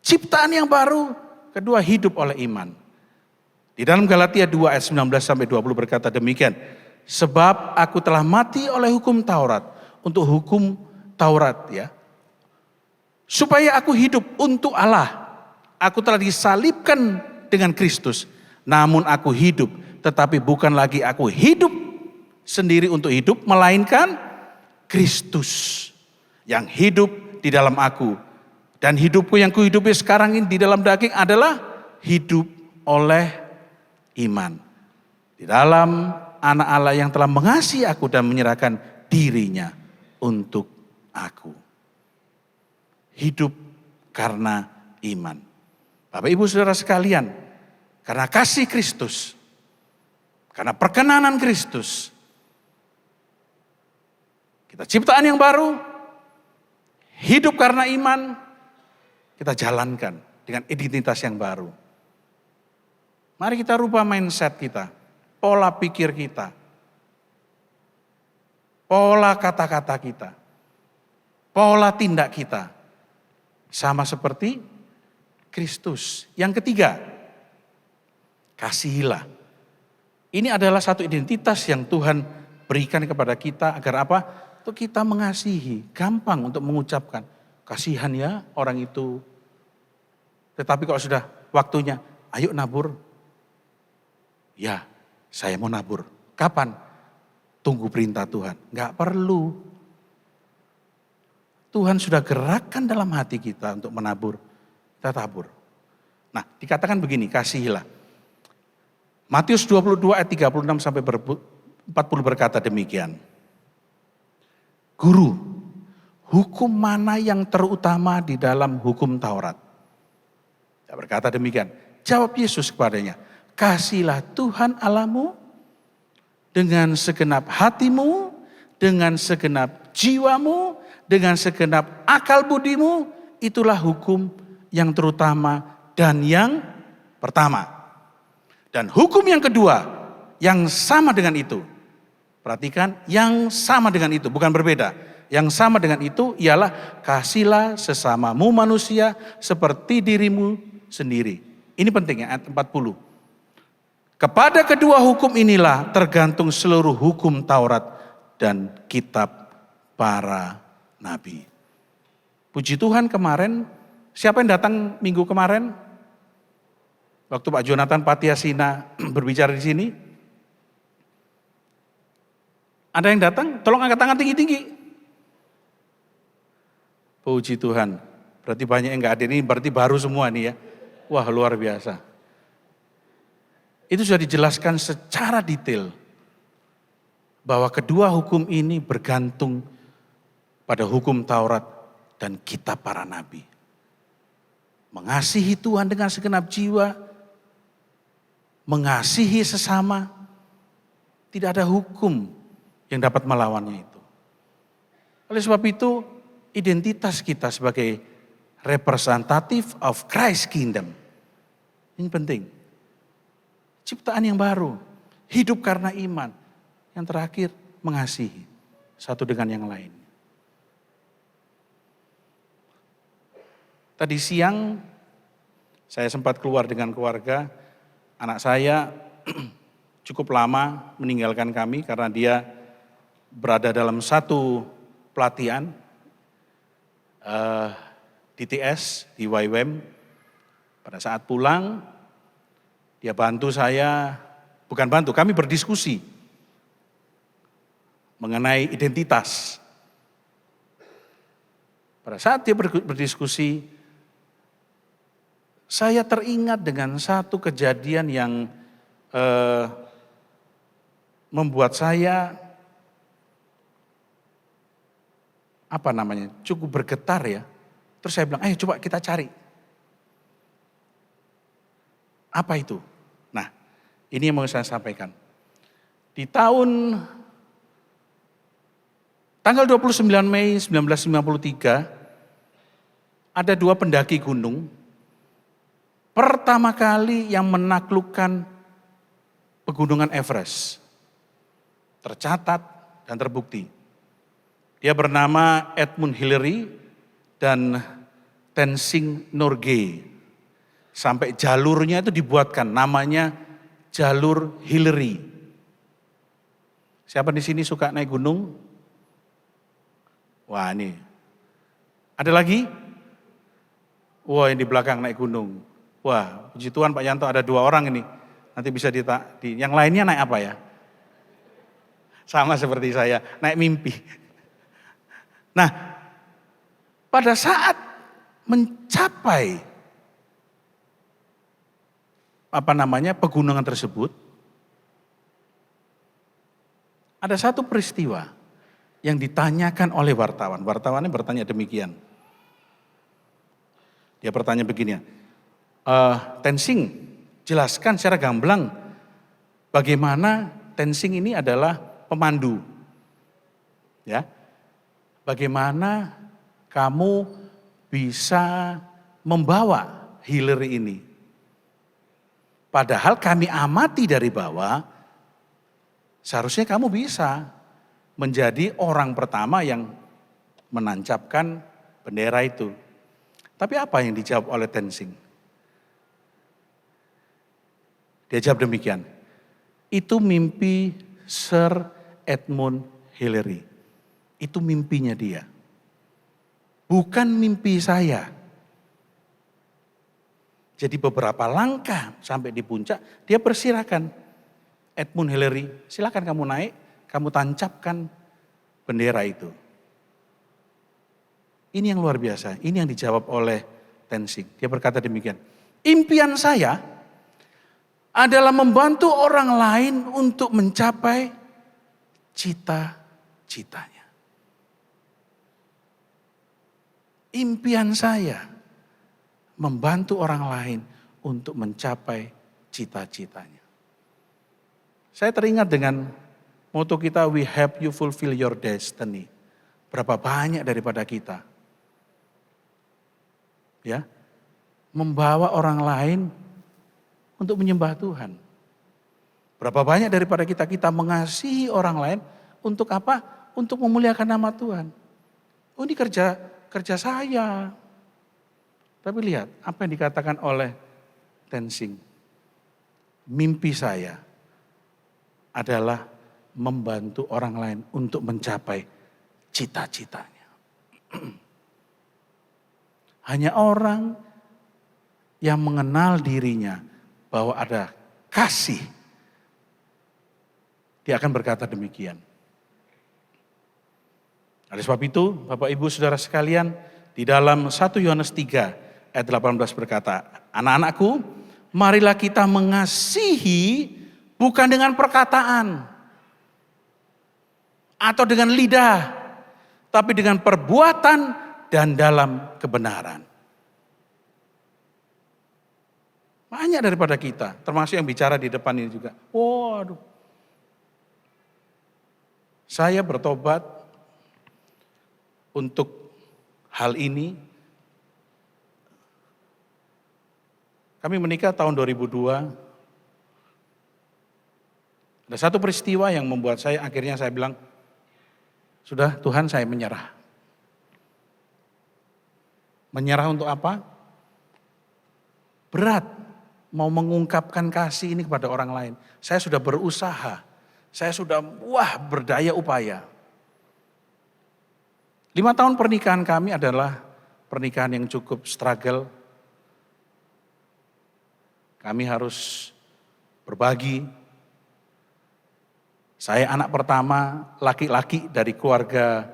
Ciptaan yang baru, kedua hidup oleh iman. Di dalam Galatia 2 ayat 19-20 berkata demikian. Sebab aku telah mati oleh hukum Taurat. Untuk hukum Taurat ya. Supaya aku hidup untuk Allah. Aku telah disalibkan dengan Kristus. Namun aku hidup. Tetapi bukan lagi aku hidup sendiri untuk hidup. Melainkan Kristus. Yang hidup di dalam aku. Dan hidupku yang kuhidupi sekarang ini di dalam daging adalah hidup oleh iman. Di dalam anak Allah yang telah mengasihi aku dan menyerahkan dirinya untuk aku. Hidup karena iman. Bapak Ibu Saudara sekalian, karena kasih Kristus, karena perkenanan Kristus, kita ciptaan yang baru, hidup karena iman, kita jalankan dengan identitas yang baru. Mari kita rubah mindset kita, pola pikir kita, pola kata-kata kita, pola tindak kita. Sama seperti Kristus. Yang ketiga, kasihilah. Ini adalah satu identitas yang Tuhan berikan kepada kita agar apa? Untuk kita mengasihi, gampang untuk mengucapkan. Kasihan ya orang itu. Tetapi kalau sudah waktunya, ayo nabur. Ya, saya mau nabur. Kapan? Tunggu perintah Tuhan. Enggak perlu. Tuhan sudah gerakkan dalam hati kita untuk menabur. Kita tabur. Nah, dikatakan begini, kasihilah. Matius 22 ayat 36 sampai 40 berkata demikian. Guru, hukum mana yang terutama di dalam hukum Taurat? Dia berkata demikian. Jawab Yesus kepadanya, kasihilah Tuhan Allahmu dengan segenap hatimu, dengan segenap jiwamu, dengan segenap akal budimu. Itulah hukum yang terutama dan yang pertama. Dan hukum yang kedua yang sama dengan itu. Perhatikan, yang sama dengan itu, bukan berbeda. Yang sama dengan itu ialah kasihlah sesamamu manusia seperti dirimu sendiri. Ini penting ya, ayat 40. Kepada kedua hukum inilah tergantung seluruh hukum Taurat dan kitab para nabi. Puji Tuhan kemarin, siapa yang datang minggu kemarin? Waktu Pak Jonathan Patiasina berbicara di sini. Ada yang datang? Tolong angkat tangan tinggi-tinggi. Puji Tuhan. Berarti banyak yang gak hadir ini, berarti baru semua nih ya. Wah, luar biasa. Itu sudah dijelaskan secara detail. Bahwa kedua hukum ini bergantung pada hukum Taurat dan kitab para nabi. Mengasihi Tuhan dengan segenap jiwa, mengasihi sesama, tidak ada hukum yang dapat melawannya itu. Oleh sebab itu, identitas kita sebagai representative of Christ Kingdom, ini penting. Ciptaan yang baru, hidup karena iman. Yang terakhir, mengasihi satu dengan yang lain. Tadi siang, saya sempat keluar dengan keluarga. Anak saya cukup lama meninggalkan kami karena dia berada dalam satu pelatihan DTS di YWAM. Pada saat pulang, dia bantu saya, bukan bantu, kami berdiskusi mengenai identitas. Pada saat dia berdiskusi, saya teringat dengan satu kejadian yang membuat saya cukup bergetar ya. Terus saya bilang, ayo coba kita cari. Apa itu? Nah, ini yang mau saya sampaikan. Di tanggal 29 Mei 1953, ada dua pendaki gunung, pertama kali yang menaklukkan pegunungan Everest. Tercatat dan terbukti. Dia bernama Edmund Hillary dan Tenzing Norgay. Sampai jalurnya itu dibuatkan, namanya jalur Hillary. Siapa di sini suka naik gunung? Wah ini. Ada lagi? Wah yang di belakang naik gunung. Wah puji Tuhan Pak Yanto ada 2 orang ini. Nanti bisa yang lainnya naik apa ya? Sama seperti saya, naik mimpi. Nah, pada saat mencapai pegunungan tersebut, ada satu peristiwa yang ditanyakan oleh wartawan. Wartawannya bertanya demikian. Dia bertanya begini, Tenzing, jelaskan secara gamblang bagaimana Tenzing ini adalah pemandu. Ya. Bagaimana kamu bisa membawa Hillary ini? Padahal kami amati dari bawah, seharusnya kamu bisa menjadi orang pertama yang menancapkan bendera itu. Tapi apa yang dijawab oleh Tenzing? Dia jawab demikian, itu mimpi Sir Edmund Hillary. Itu mimpinya dia. Bukan mimpi saya. Jadi beberapa langkah sampai di puncak, dia persirakan. Edmund Hillary, silakan kamu naik, kamu tancapkan bendera itu. Ini yang luar biasa, ini yang dijawab oleh Tenzing. Dia berkata demikian, impian saya adalah membantu orang lain untuk mencapai cita-citanya. Impian saya membantu orang lain untuk mencapai cita-citanya. Saya teringat dengan moto kita, we help you fulfill your destiny. Berapa banyak daripada kita ya membawa orang lain untuk menyembah Tuhan. Berapa banyak daripada kita mengasihi orang lain untuk apa? Untuk memuliakan nama Tuhan. Oh ini kerja saya. Tapi lihat apa yang dikatakan oleh Tenzing. Mimpi saya adalah membantu orang lain untuk mencapai cita-citanya. Hanya orang yang mengenal dirinya bahwa ada kasih, dia akan berkata demikian. Oleh sebab itu, Bapak Ibu Saudara sekalian, di dalam 1 Yohanes 3 ayat 18 berkata, anak-anakku, marilah kita mengasihi bukan dengan perkataan atau dengan lidah, tapi dengan perbuatan dan dalam kebenaran. Banyak daripada kita, termasuk yang bicara di depan ini juga. Waduh. Saya bertobat untuk hal ini. Kami menikah tahun 2002. Ada satu peristiwa yang membuat akhirnya saya bilang, sudah Tuhan saya menyerah. Menyerah untuk apa? Berat mau mengungkapkan kasih ini kepada orang lain. Saya sudah berusaha, saya sudah berdaya upaya. 5 tahun pernikahan kami adalah pernikahan yang cukup struggle. Kami harus berbagi. Saya anak pertama laki-laki dari keluarga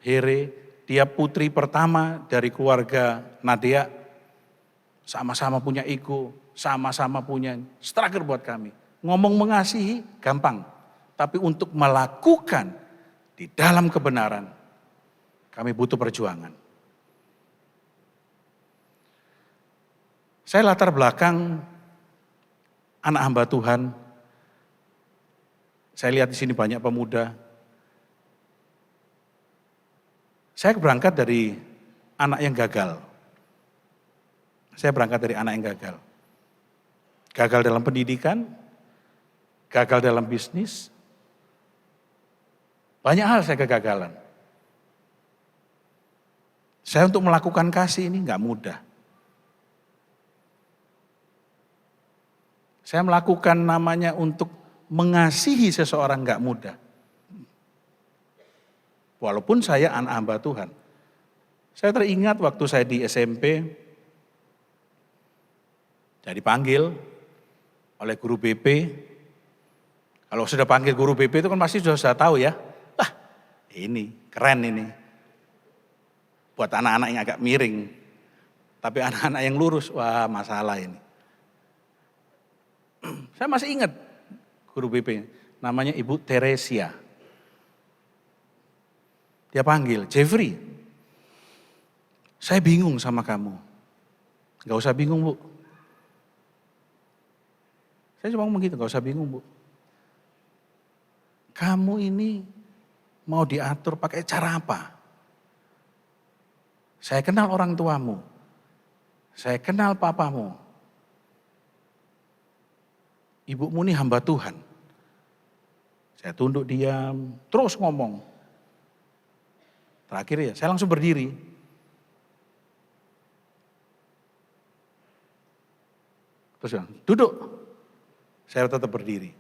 Here. Dia putri pertama dari keluarga Nadia. Sama-sama punya ego, sama-sama punya struggle buat kami. Ngomong mengasihi gampang, tapi untuk melakukan di dalam kebenaran, kami butuh perjuangan. Saya latar belakang anak hamba Tuhan. Saya lihat di sini banyak pemuda. Saya berangkat dari anak yang gagal. Saya berangkat dari anak yang gagal. Gagal dalam pendidikan, gagal dalam bisnis. Banyak hal saya kegagalan. Saya untuk melakukan kasih ini gak mudah. Saya melakukan namanya untuk mengasihi seseorang gak mudah. Walaupun saya anak hamba Tuhan. Saya teringat waktu saya di SMP, saya dipanggil oleh guru BP. Kalau sudah panggil guru BP itu kan pasti sudah tahu ya. Wah ini keren ini. Buat anak-anak yang agak miring. Tapi anak-anak yang lurus, wah masalah ini. Saya masih ingat guru BP, namanya Ibu Teresia. Dia panggil, Jeffrey, saya bingung sama kamu. Gak usah bingung Bu. Saya cuma ngomong gitu, gak usah bingung Bu. Kamu ini mau diatur pakai cara apa? Saya kenal orang tuamu. Saya kenal papamu. Ibumu ini hamba Tuhan. Saya tunduk diam, terus ngomong. Terakhir ya, saya langsung berdiri. Terus bilang, duduk. Saya tetap berdiri.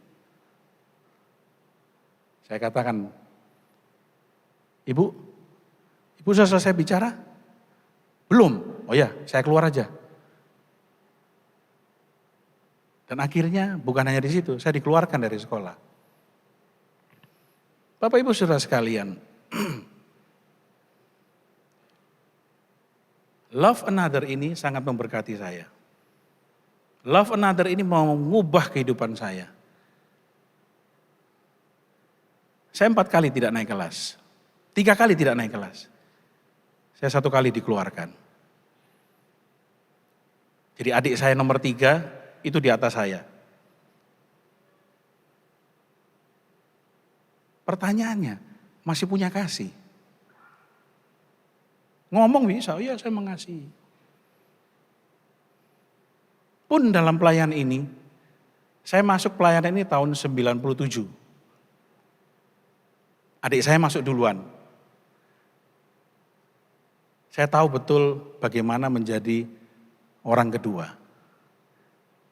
Saya katakan, Ibu sudah selesai bicara? Belum. Oh ya, saya keluar aja. Dan akhirnya bukan hanya di situ, saya dikeluarkan dari sekolah. Bapak Ibu Saudara sekalian, love another ini sangat memberkati saya. Love another ini mau mengubah kehidupan saya. Saya 4 kali tidak naik kelas. 3 kali tidak naik kelas. Saya 1 kali dikeluarkan. Jadi adik saya nomor 3 itu di atas saya. Pertanyaannya, masih punya kasih? Ngomong bisa, iya saya mengasihi. Pun dalam pelayanan ini, saya masuk pelayanan ini tahun 97. Adik saya masuk duluan. Saya tahu betul bagaimana menjadi orang kedua.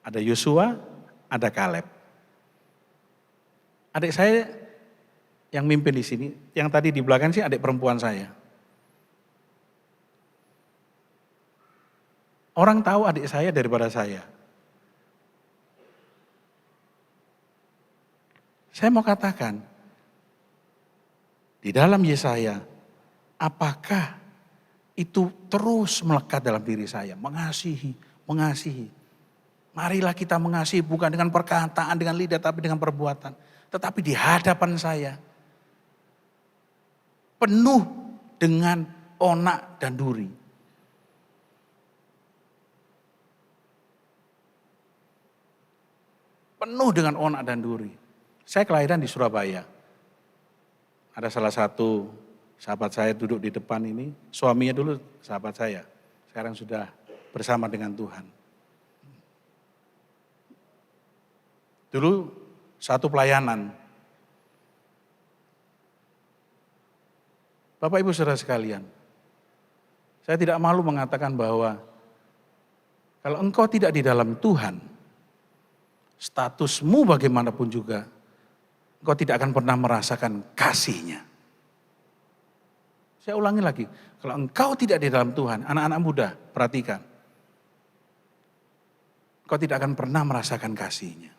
Ada Yosua, ada Kaleb. Adik saya yang mimpin di sini, yang tadi di belakang sih adik perempuan saya. Orang tahu adik saya daripada saya. Saya mau katakan, di dalam Yesaya, apakah itu terus melekat dalam diri saya? Mengasihi, mengasihi. Marilah kita mengasihi bukan dengan perkataan, dengan lidah, tapi dengan perbuatan. Tetapi di hadapan saya, penuh dengan onak dan duri. Penuh dengan onak dan duri. Saya kelahiran di Surabaya. Ada salah satu sahabat saya duduk di depan ini, suaminya dulu sahabat saya. Sekarang sudah bersama dengan Tuhan. Dulu satu pelayanan. Bapak Ibu Saudara sekalian, saya tidak malu mengatakan bahwa kalau engkau tidak di dalam Tuhan, statusmu bagaimanapun juga, engkau tidak akan pernah merasakan kasih-Nya. Saya ulangi lagi, kalau engkau tidak di dalam Tuhan, anak-anak muda, perhatikan. Engkau tidak akan pernah merasakan kasih-Nya.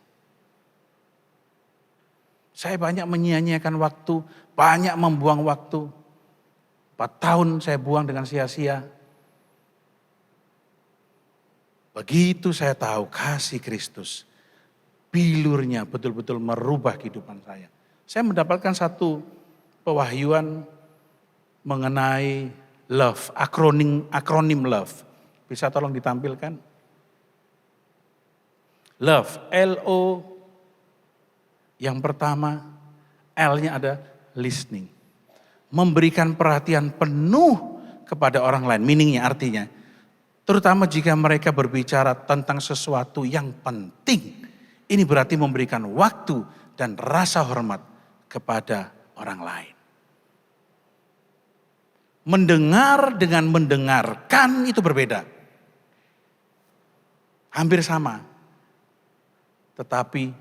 Saya banyak menyia-nyiakan waktu, banyak membuang waktu. 4 tahun saya buang dengan sia-sia. Begitu saya tahu kasih Kristus, bilurnya betul-betul merubah kehidupan saya. Saya mendapatkan satu pewahyuan mengenai love, akronim love. Bisa tolong ditampilkan? Love, L-O, yang pertama, L-nya ada listening. Memberikan perhatian penuh kepada orang lain, meaningnya artinya. Terutama jika mereka berbicara tentang sesuatu yang penting. Ini berarti memberikan waktu dan rasa hormat kepada orang lain. Mendengar dengan mendengarkan itu berbeda. Hampir sama. Tetapi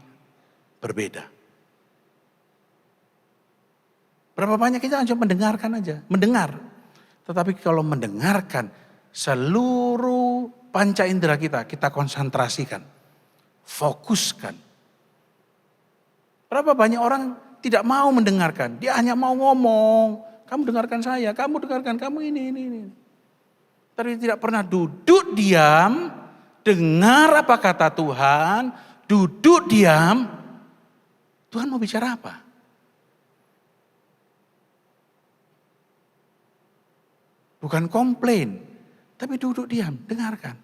berbeda. Berapa banyak kita hanya mendengarkan aja. Mendengar. Tetapi kalau mendengarkan, seluruh panca indera kita konsentrasikan. Fokuskan. Berapa banyak orang tidak mau mendengarkan. Dia hanya mau ngomong. Kamu dengarkan saya, kamu dengarkan, kamu ini. Tapi tidak pernah duduk diam, dengar apa kata Tuhan, duduk diam. Tuhan mau bicara apa? Bukan komplain, tapi duduk diam, dengarkan.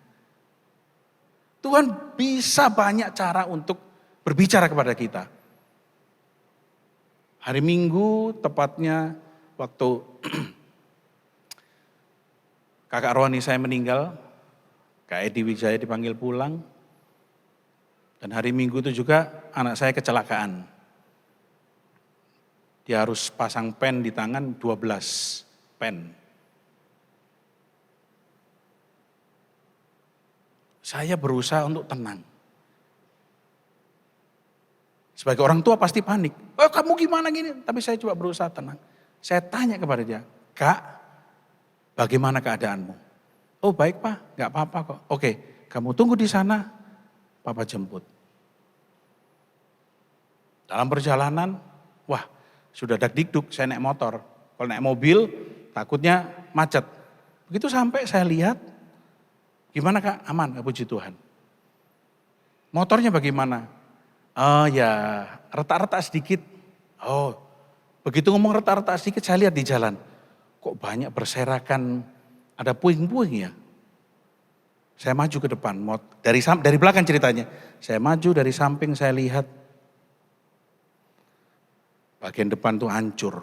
Tuhan bisa banyak cara untuk berbicara kepada kita. Hari Minggu tepatnya waktu kakak rohani saya meninggal, Kak Edi Wijaya dipanggil pulang. Dan hari Minggu itu juga anak saya kecelakaan. Dia harus pasang pen di tangan, 12 pen. Saya berusaha untuk tenang. Sebagai orang tua pasti panik. Oh, kamu gimana gini? Tapi saya coba berusaha tenang. Saya tanya kepada dia, Kak, bagaimana keadaanmu? Oh baik Pak, gak apa-apa kok. Oke, kamu tunggu di sana, Papa jemput. Dalam perjalanan, wah sudah dak-dikduk, saya naik motor. Kalau naik mobil, takutnya macet. Begitu sampai saya lihat, gimana Kak? Aman, puji Tuhan. Motornya bagaimana? Oh ya, retak-retak sedikit. Oh, begitu ngomong retak-retak sedikit, saya lihat di jalan. Kok banyak berserakan, ada puing-puing ya? Saya maju ke depan, dari belakang ceritanya. Saya maju dari samping, saya lihat. Bagian depan tuh hancur.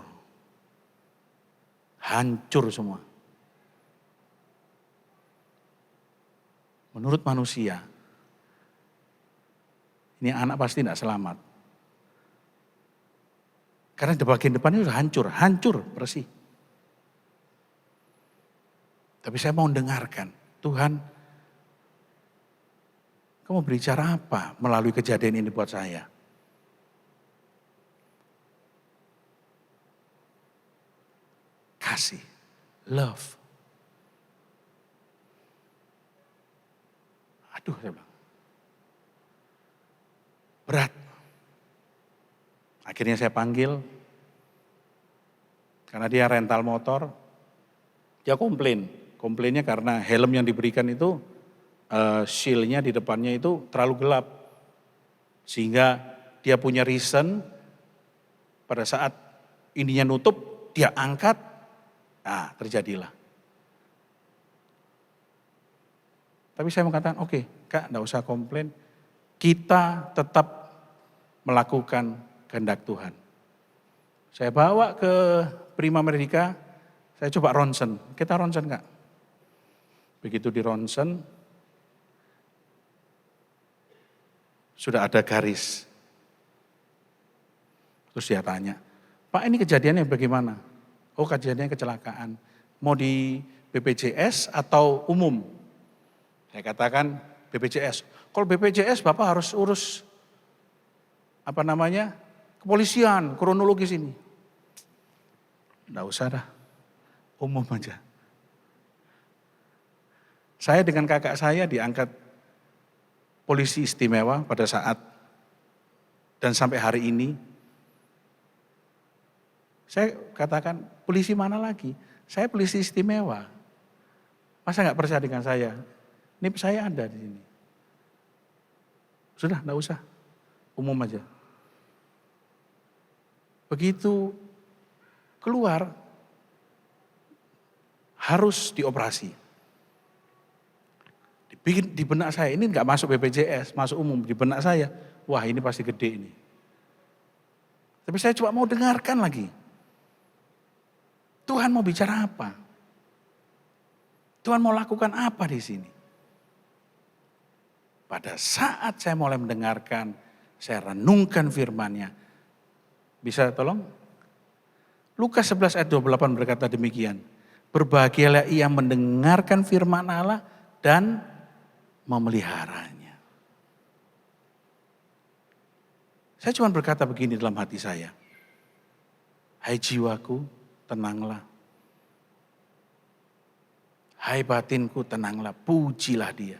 Hancur semua. Menurut manusia, ini anak pasti tidak selamat. Karena di bagian depannya sudah hancur bersih. Tapi saya mau dengarkan, Tuhan, kamu berbicara apa melalui kejadian ini buat saya? Kasih, love. Aduh, saya bilang, berat. Akhirnya saya panggil, karena dia rental motor, dia komplain. Komplainnya karena helm yang diberikan itu, shieldnya di depannya itu terlalu gelap. Sehingga dia punya reason, pada saat ininya nutup, dia angkat, nah terjadilah. Tapi saya mengatakan, oke, Kak, enggak usah komplain. Kita tetap melakukan kehendak Tuhan. Saya bawa ke Prima Medica, saya coba ronsen. Kita ronsen, Kak. Begitu di ronsen, sudah ada garis. Terus dia tanya, Pak, ini kejadiannya bagaimana? Oh, kejadiannya kecelakaan. Mau di BPJS atau umum? Saya katakan BPJS. Kalau BPJS Bapak harus urus kepolisian, kronologis ini. Enggak usah dah, umum aja. Saya dengan kakak saya diangkat polisi istimewa pada saat dan sampai hari ini. Saya katakan, polisi mana lagi? Saya polisi istimewa. Masa nggak percaya dengan saya? Ini saya ada di sini. Sudah, enggak usah. Umum aja. Begitu keluar, harus dioperasi. Di benak saya, ini enggak masuk BPJS, masuk umum. Di benak saya, wah ini pasti gede ini. Tapi saya coba mau dengarkan lagi. Tuhan mau bicara apa? Tuhan mau lakukan apa di sini? Pada saat saya mulai mendengarkan, saya renungkan firman-Nya. Bisa tolong? Lukas 11 ayat 28 berkata demikian. Berbahagialah ia mendengarkan firman Allah dan memeliharanya. Saya cuma berkata begini dalam hati saya. Hai jiwaku, tenanglah. Hai batinku, tenanglah. Pujilah dia.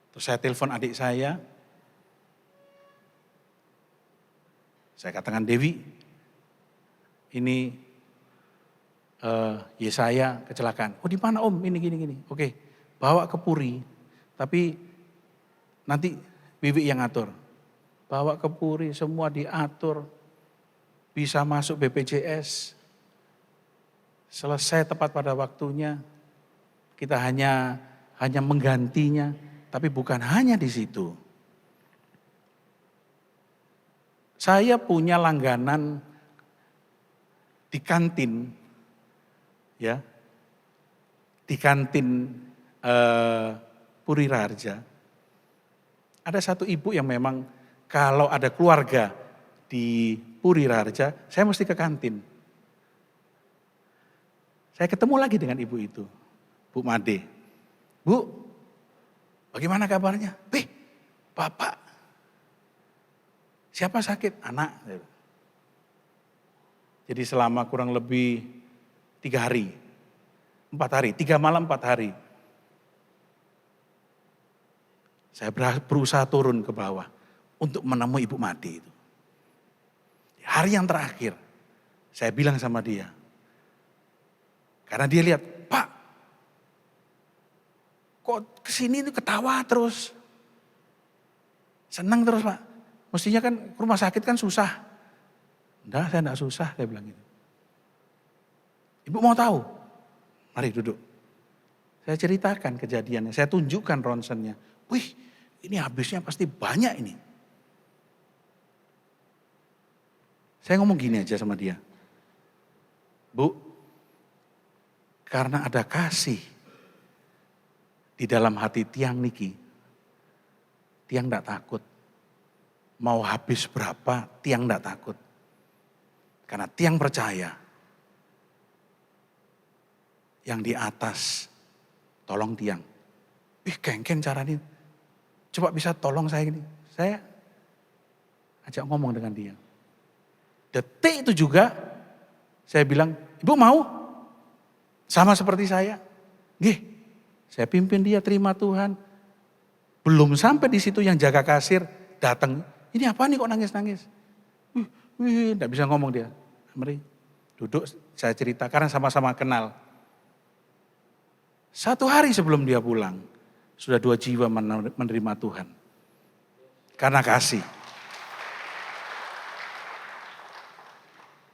Terus saya telepon adik saya katakan, Dewi, ini Yesaya kecelakaan. Oh di mana Om? Ini gini. Oke, bawa ke Puri, tapi nanti Bibi yang atur. Bawa ke Puri, semua diatur, bisa masuk BPJS. Selesai tepat pada waktunya, kita hanya menggantinya. Tapi bukan hanya di situ. Saya punya langganan di kantin, ya, di kantin Puri Raharja. Ada satu ibu yang memang kalau ada keluarga di Puri Raharja, saya mesti ke kantin. Saya ketemu lagi dengan ibu itu, Bu Made. Bu, bagaimana kabarnya? Bapak, siapa sakit? Anak. Jadi selama kurang lebih 3 hari, 4 hari, 3 malam 4 hari. Saya berusaha turun ke bawah untuk menemui Ibu Made itu. Hari yang terakhir, saya bilang sama dia. Karena dia lihat, Pak, kok kesini itu ketawa terus. Senang terus Pak. Mestinya kan rumah sakit kan susah. Enggak, saya enggak susah, saya bilang gitu. Ibu mau tahu? Mari duduk. Saya ceritakan kejadiannya, saya tunjukkan ronsennya. Wih, ini habisnya pasti banyak ini. Saya ngomong gini aja sama dia. Bu, karena ada kasih di dalam hati tiang niki, tiang enggak takut. Mau habis berapa, tiang enggak takut. Karena tiang percaya yang di atas tolong tiang. Ih kengken caranya. Coba bisa tolong saya ini. Saya ajak ngomong dengan dia. Detik itu juga saya bilang, ibu mau? Sama seperti saya. Nggih, saya pimpin dia terima Tuhan. Belum sampai di situ yang jaga kasir datang. Ini apa nih kok nangis-nangis? Enggak bisa ngomong dia. Mari duduk saya cerita karena sama-sama kenal. 1 hari sebelum dia pulang, sudah 2 jiwa menerima Tuhan. Karena kasih.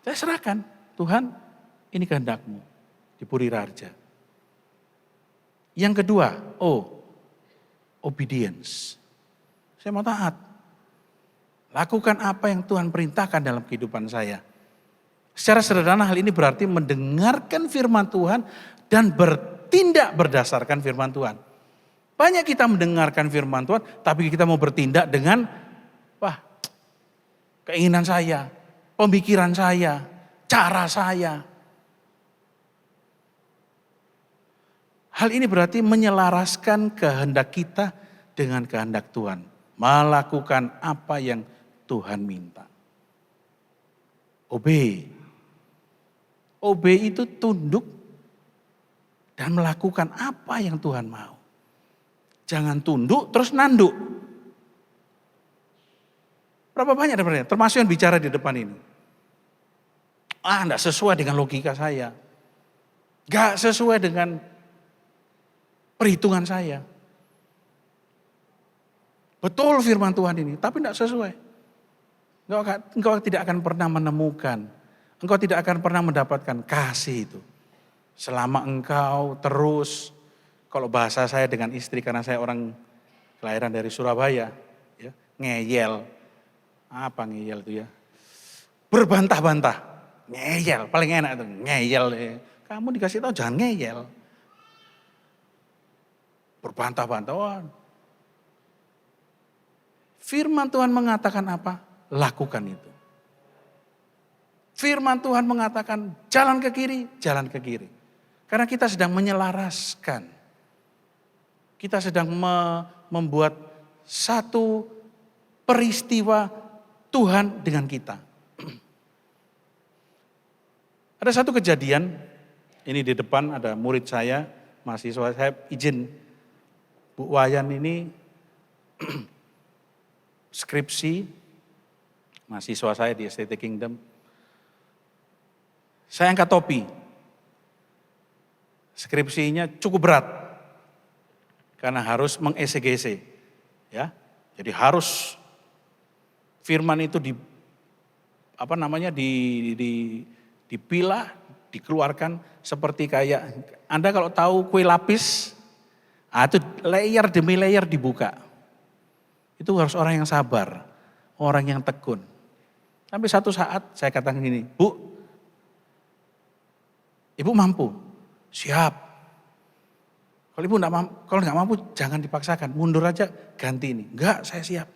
Saya serahkan, Tuhan ini kehendak-Mu di Puri Raja. Yang kedua, obedience. Saya mau taat. Lakukan apa yang Tuhan perintahkan dalam kehidupan saya. Secara sederhana hal ini berarti mendengarkan firman Tuhan dan bertindak berdasarkan firman Tuhan. Banyak kita mendengarkan firman Tuhan, tapi kita mau bertindak dengan keinginan saya, pemikiran saya, cara saya. Hal ini berarti menyelaraskan kehendak kita dengan kehendak Tuhan. Melakukan apa yang Tuhan minta. Obey. Obey itu tunduk dan melakukan apa yang Tuhan mau. Jangan tunduk terus nanduk. Berapa banyak daripada termasuk yang bicara di depan ini. Enggak sesuai dengan logika saya. Enggak sesuai dengan perhitungan saya. Betul firman Tuhan ini, tapi enggak sesuai. Engkau tidak akan pernah menemukan, engkau tidak akan pernah mendapatkan kasih itu. Selama engkau terus, kalau bahasa saya dengan istri, karena saya orang kelahiran dari Surabaya, ya, ngeyel. Apa ngeyel itu ya? Berbantah-bantah, ngeyel, paling enak itu, ngeyel. Kamu dikasih tahu jangan ngeyel. Berbantah-bantah. Firman Tuhan mengatakan apa? Lakukan itu. Firman Tuhan mengatakan jalan ke kiri, jalan ke kiri. Karena kita sedang menyelaraskan. Kita sedang membuat satu peristiwa Tuhan dengan kita. Ada satu kejadian, ini di depan ada murid saya, mahasiswa saya, izin Bu Wayan ini skripsi, mahasiswa saya di STT Kingdom. Saya angkat topi. Skripsinya cukup berat. Karena harus mengesegese. Ya. Jadi harus firman itu dipilah, dikeluarkan seperti kayak Anda kalau tahu kue lapis, itu layer demi layer dibuka. Itu harus orang yang sabar, orang yang tekun. Sampai satu saat saya katakan gini, Bu, Ibu mampu? Siap. Kalau Ibu nggak mampu, jangan dipaksakan, mundur aja, ganti ini. Enggak, saya siap.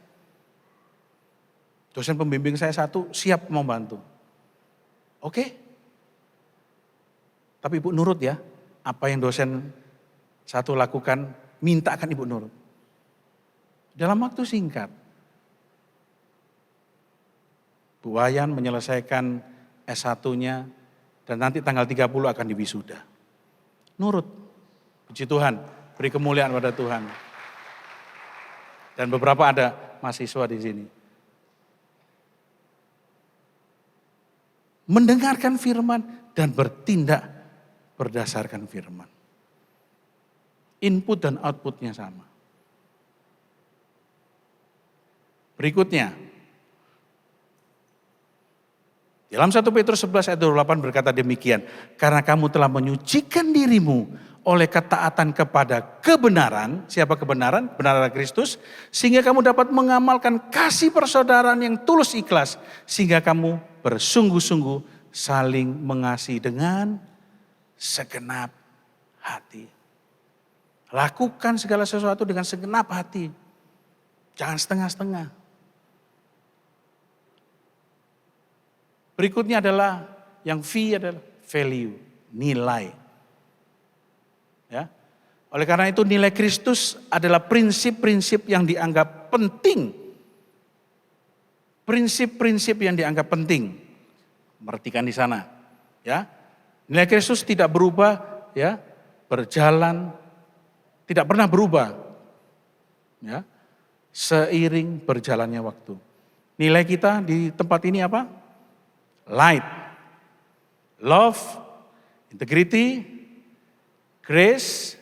Dosen pembimbing saya satu siap membantu. Oke. Tapi Ibu nurut ya, apa yang dosen satu lakukan, mintakan Ibu nurut. Dalam waktu singkat, Bu Wayan menyelesaikan S1-nya dan nanti tanggal 30 akan diwisuda. Nurut, puji Tuhan, beri kemuliaan pada Tuhan. Dan beberapa ada mahasiswa di sini. Mendengarkan firman dan bertindak berdasarkan firman. Input dan outputnya sama. Berikutnya, dalam 1 Petrus 11 ayat 28 berkata demikian, karena kamu telah menyucikan dirimu oleh ketaatan kepada kebenaran, siapa kebenaran? Benar Kristus, sehingga kamu dapat mengamalkan kasih persaudaraan yang tulus ikhlas, sehingga kamu bersungguh-sungguh saling mengasihi dengan segenap hati. Lakukan segala sesuatu dengan segenap hati, jangan setengah-setengah. Berikutnya adalah yang V adalah value, nilai. Ya. Oleh karena itu nilai Kristus adalah prinsip-prinsip yang dianggap penting. Prinsip-prinsip yang dianggap penting. Perhatikan di sana. Ya. Nilai Kristus tidak berubah, ya, berjalan, tidak pernah berubah. Ya. Seiring berjalannya waktu. Nilai kita di tempat ini apa? Light, love, integrity, grace,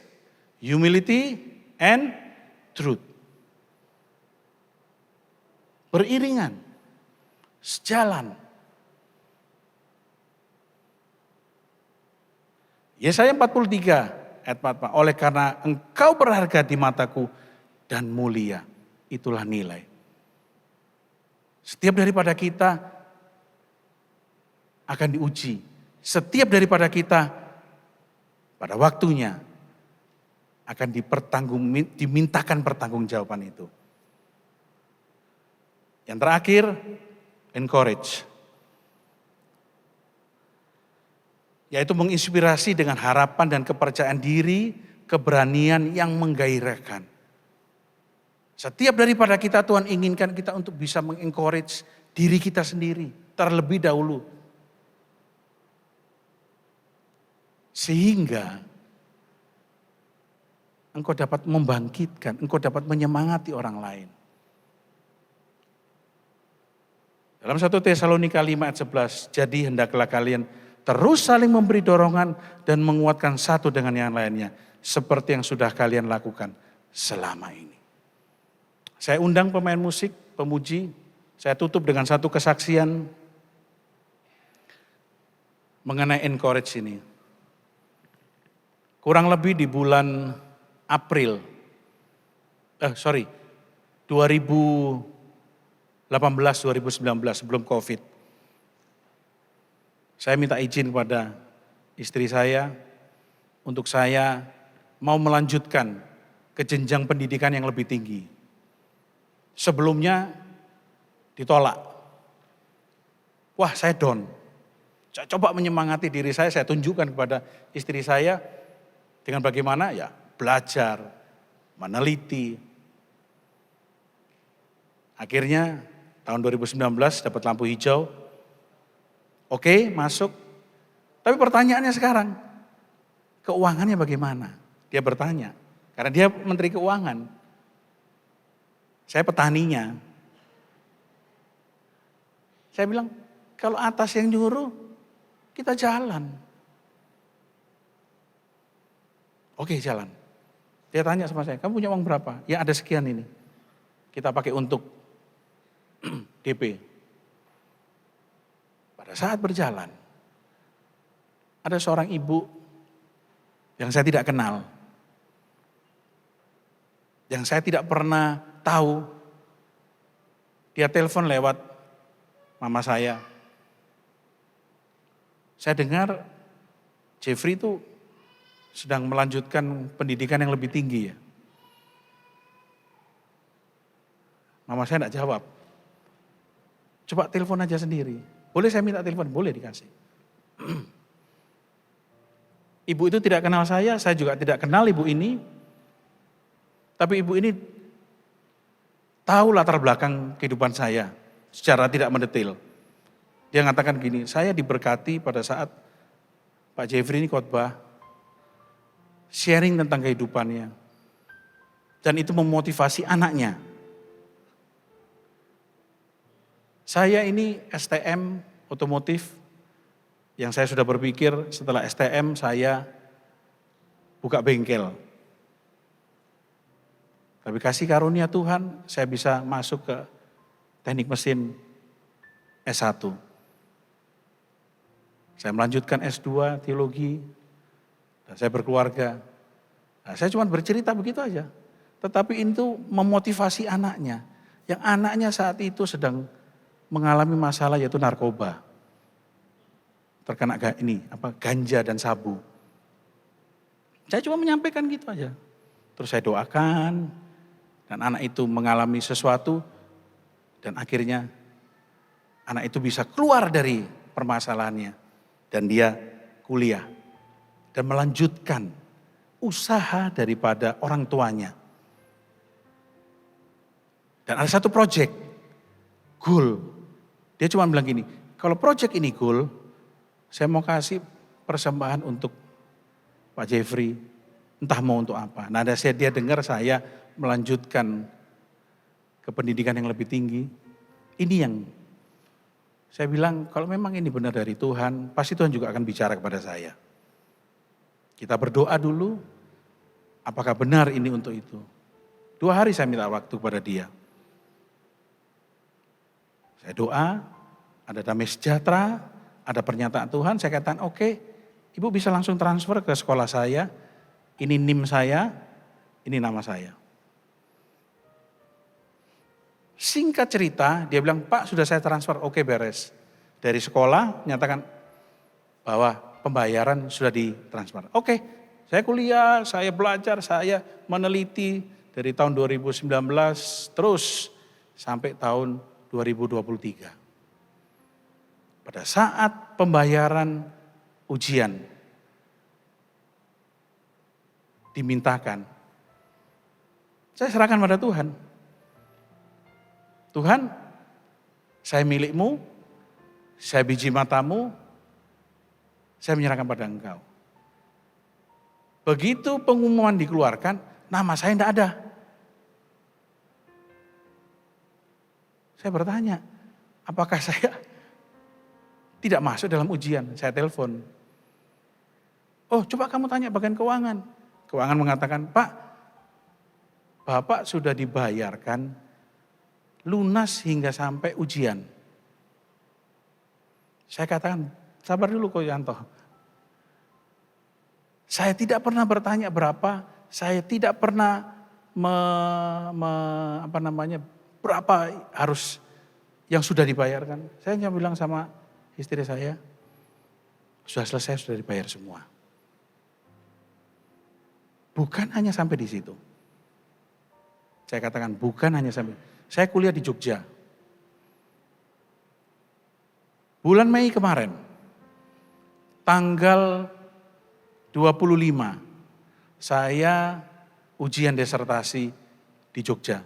humility, and truth. Beriringan, sejalan. Yesaya 43 ayat 44. Oleh karena engkau berharga di mataku dan mulia, itulah nilai. Setiap daripada kita akan diuji. Setiap daripada kita pada waktunya akan dimintakan pertanggungjawaban itu. Yang terakhir, encourage. Yaitu menginspirasi dengan harapan dan kepercayaan diri, keberanian yang menggairahkan. Setiap daripada kita Tuhan inginkan kita untuk bisa mengencourage diri kita sendiri terlebih dahulu. Sehingga engkau dapat membangkitkan, engkau dapat menyemangati orang lain. Dalam 1 Tesalonika 5 ayat 11, jadi hendaklah kalian terus saling memberi dorongan dan menguatkan satu dengan yang lainnya. Seperti yang sudah kalian lakukan selama ini. Saya undang pemain musik, pemuji, saya tutup dengan satu kesaksian mengenai encourage ini. Kurang lebih di bulan April, 2018-2019 sebelum COVID. Saya minta izin kepada istri saya untuk saya mau melanjutkan ke jenjang pendidikan yang lebih tinggi. Sebelumnya ditolak. Wah, saya down. Saya coba menyemangati diri saya tunjukkan kepada istri saya dengan bagaimana ya belajar, meneliti. Akhirnya tahun 2019 dapat lampu hijau. Oke, masuk. Tapi pertanyaannya sekarang, keuangannya bagaimana? Dia bertanya, karena dia Menteri Keuangan. Saya petaninya. Saya bilang, kalau atas yang nyuruh, kita jalan. Oke, jalan. Dia tanya sama saya, kamu punya uang berapa? Ya ada sekian ini. Kita pakai untuk DP. Pada saat berjalan, ada seorang ibu yang saya tidak kenal. Yang saya tidak pernah tahu. Dia telepon lewat mama saya. Saya dengar Jeffrey itu sedang melanjutkan pendidikan yang lebih tinggi ya. Mama saya tidak jawab. Coba telepon aja sendiri. Boleh saya minta telepon? Boleh dikasih. Ibu itu tidak kenal saya juga tidak kenal ibu ini. Tapi ibu ini tahu latar belakang kehidupan saya secara tidak mendetail. Dia mengatakan gini, saya diberkati pada saat Pak Jeffrey ini khotbah, sharing tentang kehidupannya. Dan itu memotivasi anaknya. Saya ini STM otomotif, yang saya sudah berpikir setelah STM saya buka bengkel. Tapi kasih karunia Tuhan, saya bisa masuk ke teknik mesin S1. Saya melanjutkan S2 teologi, dan saya berkeluarga. Nah, saya cuma bercerita begitu aja. Tetapi itu memotivasi anaknya. Yang anaknya saat itu sedang mengalami masalah yaitu narkoba. Terkena ganja dan sabu. Saya cuma menyampaikan gitu aja. Terus saya doakan, dan anak itu mengalami sesuatu, dan akhirnya anak itu bisa keluar dari permasalahannya. Dan dia kuliah dan melanjutkan usaha daripada orang tuanya. Dan ada satu project, goal. Dia cuma bilang gini, kalau project ini goal, saya mau kasih persembahan untuk Pak Jeffrey, entah mau untuk apa. Nah, dia dengar saya melanjutkan ke pendidikan yang lebih tinggi. Ini yang saya bilang, kalau memang ini benar dari Tuhan, pasti Tuhan juga akan bicara kepada saya. Kita berdoa dulu, apakah benar ini untuk itu. 2 hari saya minta waktu kepada dia. Saya doa, ada damai sejahtera, ada pernyataan Tuhan, saya katakan oke, Ibu bisa langsung transfer ke sekolah saya, ini NIM saya, ini nama saya. Singkat cerita, dia bilang, Pak sudah saya transfer, oke beres. Dari sekolah nyatakan bahwa pembayaran sudah ditransfer. Oke, saya kuliah, saya belajar, saya meneliti dari tahun 2019 terus sampai tahun 2023. Pada saat pembayaran ujian dimintakan, saya serahkan pada Tuhan. Tuhan, saya milikmu, saya biji matamu, saya menyerahkan pada Engkau. Begitu pengumuman dikeluarkan, nama saya tidak ada. Saya bertanya, apakah saya tidak masuk dalam ujian? Saya telepon. Oh, coba kamu tanya bagian keuangan. Keuangan mengatakan, Pak, Bapak sudah dibayarkan lunas hingga sampai ujian. Saya katakan, sabar dulu Ko Yanto. Saya tidak pernah bertanya berapa, saya tidak pernah berapa harus yang sudah dibayarkan. Saya hanya bilang sama istri saya, sudah selesai, sudah dibayar semua. Bukan hanya sampai di situ. Saya katakan bukan hanya sampai. Saya kuliah di Jogja. Bulan Mei kemarin, tanggal 25, saya ujian disertasi di Jogja.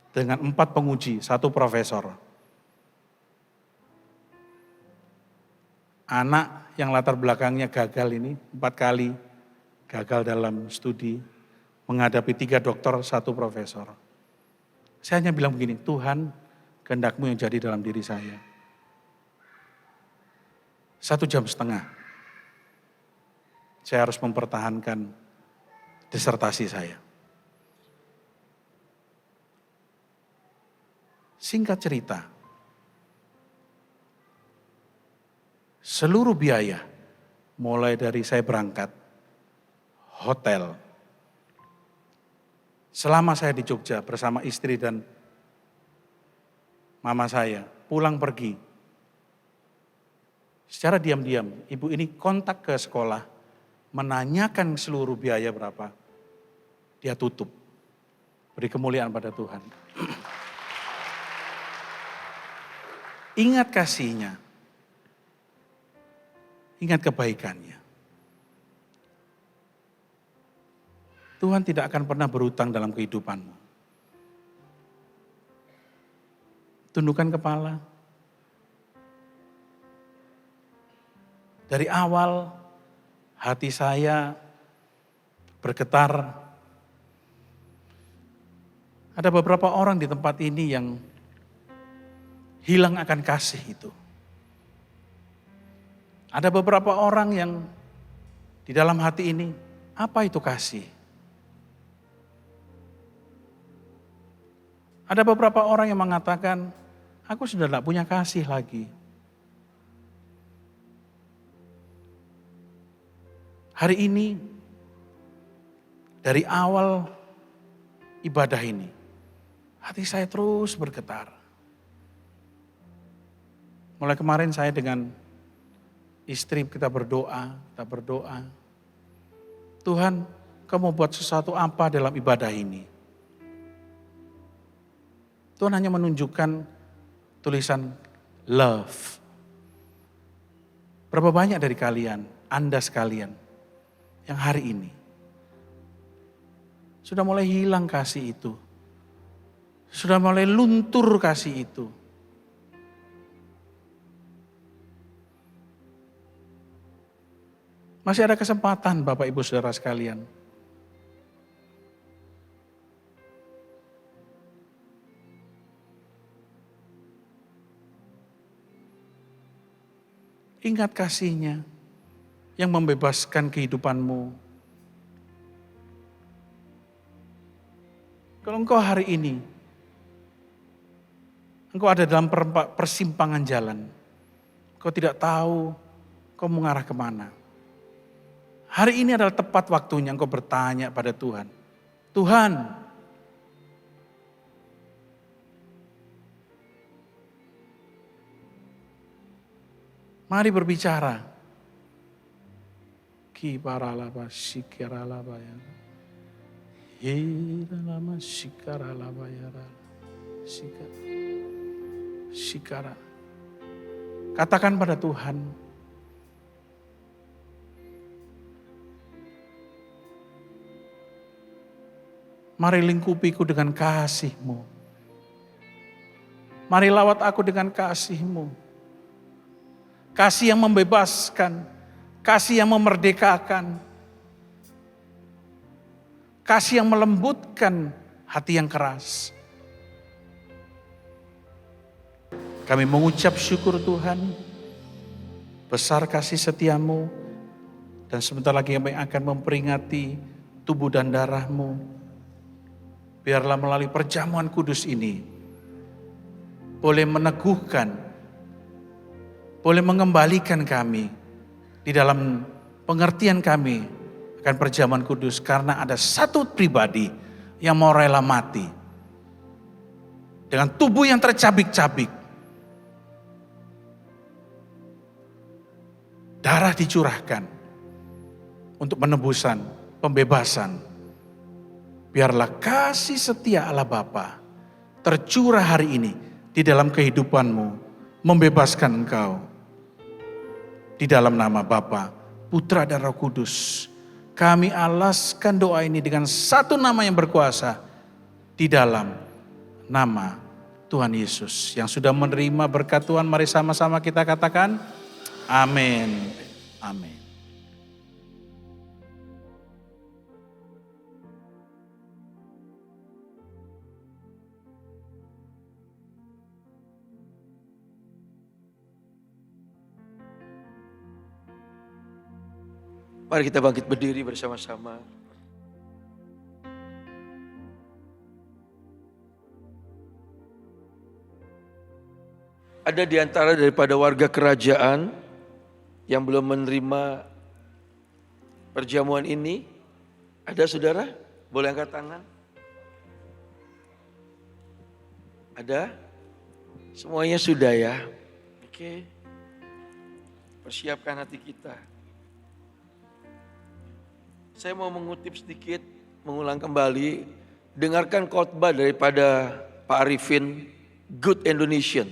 Dengan 4 penguji, 1 profesor. Anak yang latar belakangnya gagal ini, 4 kali gagal dalam studi, menghadapi 3 dokter, 1 profesor. Saya hanya bilang begini, Tuhan, kehendak-Mu yang jadi dalam diri saya. 1,5 jam, saya harus mempertahankan disertasi saya. Singkat cerita, seluruh biaya, mulai dari saya berangkat, hotel, selama saya di Jogja bersama istri dan mama saya, pulang pergi. Secara diam-diam, ibu ini kontak ke sekolah, menanyakan seluruh biaya berapa. Dia tutup, beri kemuliaan pada Tuhan. Ingat kasihnya, ingat kebaikannya. Tuhan tidak akan pernah berhutang dalam kehidupanmu. Tundukkan kepala. Dari awal hati saya bergetar. Ada beberapa orang di tempat ini yang hilang akan kasih itu. Ada beberapa orang yang di dalam hati ini, apa itu kasih? Ada beberapa orang yang mengatakan, aku sudah tidak punya kasih lagi. Hari ini, dari awal ibadah ini, hati saya terus bergetar. Mulai kemarin saya dengan istri kita berdoa. Tuhan, Kamu buat sesuatu apa dalam ibadah ini? Tuhan hanya menunjukkan tulisan love. Berapa banyak dari kalian, Anda sekalian, yang hari ini sudah mulai hilang kasih itu. Sudah mulai luntur kasih itu. Masih ada kesempatan Bapak Ibu Saudara sekalian. Ingat kasih-Nya yang membebaskan kehidupanmu. Kalau engkau hari ini, engkau ada dalam persimpangan jalan, engkau tidak tahu kau mengarah kemana. Hari ini adalah tepat waktunya engkau bertanya pada Tuhan. Tuhan, mari berbicara. Ki paralaba sikaralaba ya. Hiralama sikaralaba ya. Sikara. Katakan pada Tuhan. Mari lingkupiku dengan kasih-Mu. Mari lawat aku dengan kasih-Mu. Kasih yang membebaskan, kasih yang memerdekakan, kasih yang melembutkan hati yang keras. Kami mengucap syukur Tuhan, besar kasih setia-Mu, dan sebentar lagi kami akan memperingati tubuh dan darah-Mu. Biarlah melalui perjamuan kudus ini, boleh meneguhkan, boleh mengembalikan kami di dalam pengertian kami akan perjamuan kudus. Karena ada satu pribadi yang mau rela mati. Dengan tubuh yang tercabik-cabik. Darah dicurahkan untuk penebusan, pembebasan. Biarlah kasih setia Allah Bapa tercurah hari ini di dalam kehidupanmu, membebaskan engkau. Di dalam nama Bapa, Putra dan Roh Kudus, kami alaskan doa ini dengan satu nama yang berkuasa, di dalam nama Tuhan Yesus. Yang sudah menerima berkat Tuhan, mari sama-sama kita katakan, amin. Amin. Mari kita bangkit berdiri bersama-sama. Ada di antara daripada warga kerajaan yang belum menerima perjamuan ini? Ada saudara? Boleh angkat tangan? Ada? Semuanya sudah ya? Oke. Persiapkan hati kita. Saya mau mengutip sedikit, mengulang kembali. Dengarkan khotbah daripada Pak Arifin, Good Indonesian.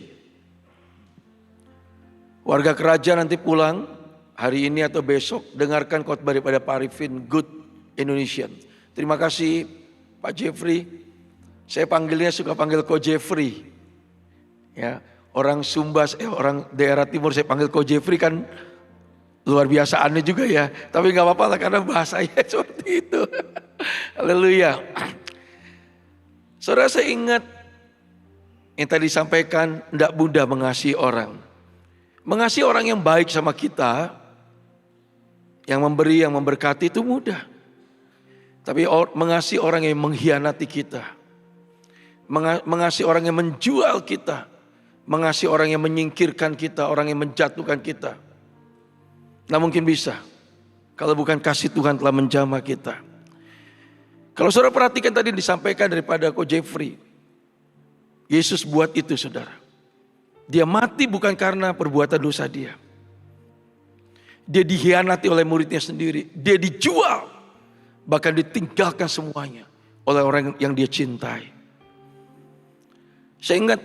Warga kerajaan nanti pulang, hari ini atau besok, dengarkan khotbah daripada Pak Arifin, Good Indonesian. Terima kasih Pak Jeffrey. Saya panggilnya suka panggil Ko Jeffrey. Ya, orang Sumba, orang daerah timur saya panggil Ko Jeffrey kan luar biasa aneh juga ya. Tapi gak apa-apa lah karena bahasanya seperti itu. Haleluya. Saudara, saya ingat yang tadi disampaikan, tidak mudah mengasihi orang. Mengasihi orang yang baik sama kita, yang memberi, yang memberkati itu mudah. Tapi mengasihi orang yang mengkhianati kita, mengasihi orang yang menjual kita, mengasihi orang yang menyingkirkan kita, orang yang menjatuhkan kita, nggak mungkin bisa kalau bukan kasih Tuhan telah menjamah kita. Kalau saudara perhatikan tadi disampaikan daripada Ko Jeffrey, Yesus buat itu saudara. Dia mati bukan karena perbuatan dosa dia. Dia dikhianati oleh muridnya sendiri. Dia dijual, bahkan ditinggalkan semuanya oleh orang yang dia cintai. Saya ingat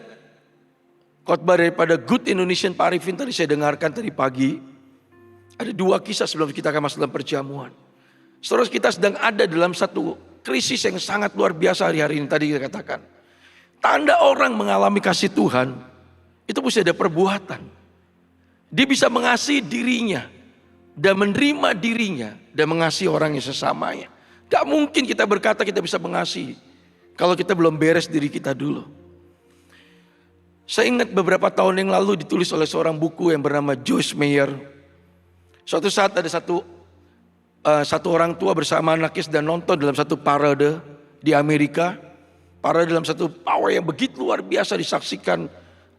khotbah daripada Good Indonesian Pak Arifin tadi saya dengarkan tadi pagi. Ada dua kisah sebelum kita akan masuk dalam perjamuan. Saudara, kita sedang ada dalam satu krisis yang sangat luar biasa hari-hari ini. Tadi kita katakan, tanda orang mengalami kasih Tuhan, itu mesti ada perbuatan. Dia bisa mengasihi dirinya, dan menerima dirinya, dan mengasihi orang yang sesamanya. Gak mungkin kita berkata kita bisa mengasihi, kalau kita belum beres diri kita dulu. Saya ingat beberapa tahun yang lalu ditulis oleh seorang buku yang bernama Joyce Meyer. Suatu saat ada satu orang tua bersama anaknya sedang nonton dalam satu parade di Amerika. Parade dalam satu pawai yang begitu luar biasa disaksikan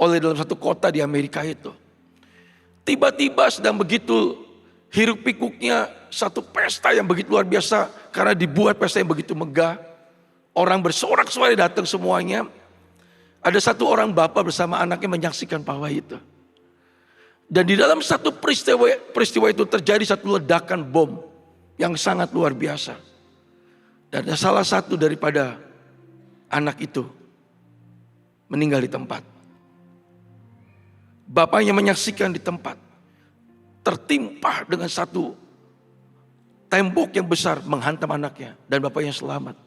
oleh dalam satu kota di Amerika itu. Tiba-tiba sedang begitu hiruk pikuknya satu pesta yang begitu luar biasa. Karena dibuat pesta yang begitu megah. Orang bersorak-sorai datang semuanya. Ada satu orang bapak bersama anaknya menyaksikan pawai itu. Dan di dalam satu peristiwa itu terjadi satu ledakan bom yang sangat luar biasa. Dan ada salah satu daripada anak itu meninggal di tempat. Bapaknya menyaksikan di tempat. Tertimpa dengan satu tembok yang besar menghantam anaknya. Dan bapaknya selamat.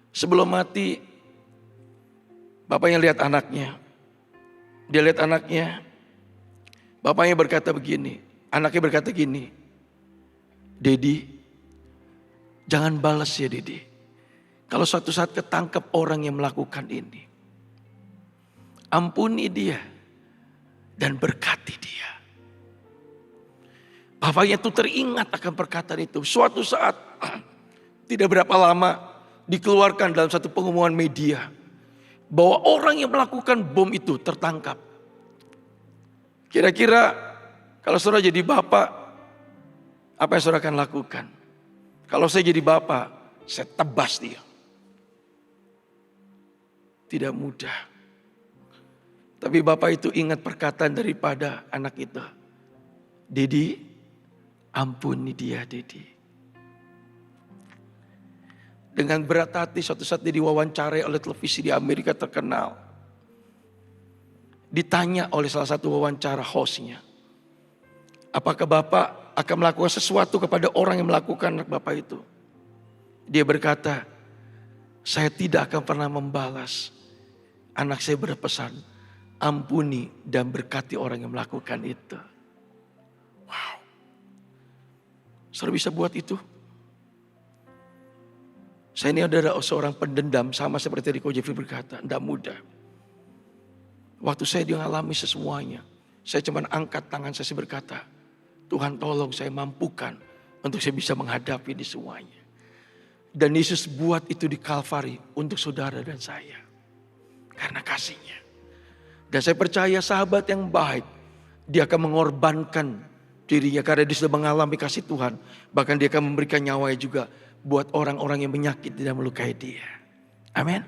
Sebelum mati, bapaknya lihat anaknya. Dia lihat anaknya. Bapaknya berkata begini. Anaknya berkata gini. Dedi, jangan balas ya Dedi. Kalau suatu saat ketangkap orang yang melakukan ini, ampuni dia dan berkati dia. Bapaknya itu teringat akan perkataan itu. Suatu saat, tidak berapa lama, dikeluarkan dalam satu pengumuman media bahwa orang yang melakukan bom itu tertangkap. Kira-kira kalau saudara jadi bapak, apa yang saudara akan lakukan? Kalau saya jadi bapak, saya tebas dia. Tidak mudah. Tapi bapak itu ingat perkataan daripada anak itu. Dedi, ampuni dia Dedi. Dengan berat hati suatu saat dia diwawancarai oleh televisi di Amerika terkenal. Ditanya oleh salah satu wawancara hostnya. Apakah bapak akan melakukan sesuatu kepada orang yang melakukan anak bapak itu? Dia berkata, saya tidak akan pernah membalas. Anak saya berpesan, ampuni dan berkati orang yang melakukan itu. Wow. Saudara bisa buat itu? Saya ini adalah seorang pendendam, sama seperti Rico Jeffrey berkata, tidak mudah. Waktu saya mengalami semuanya, saya cuma angkat tangan saya berkata, Tuhan tolong saya mampukan untuk saya bisa menghadapi ini semuanya. Dan Yesus buat itu di Kalvari untuk saudara dan saya. Karena kasihnya. Dan saya percaya sahabat yang baik, dia akan mengorbankan dirinya karena dia sudah mengalami kasih Tuhan. Bahkan dia akan memberikan nyawanya juga buat orang-orang yang menyakiti dan melukai dia. Amin.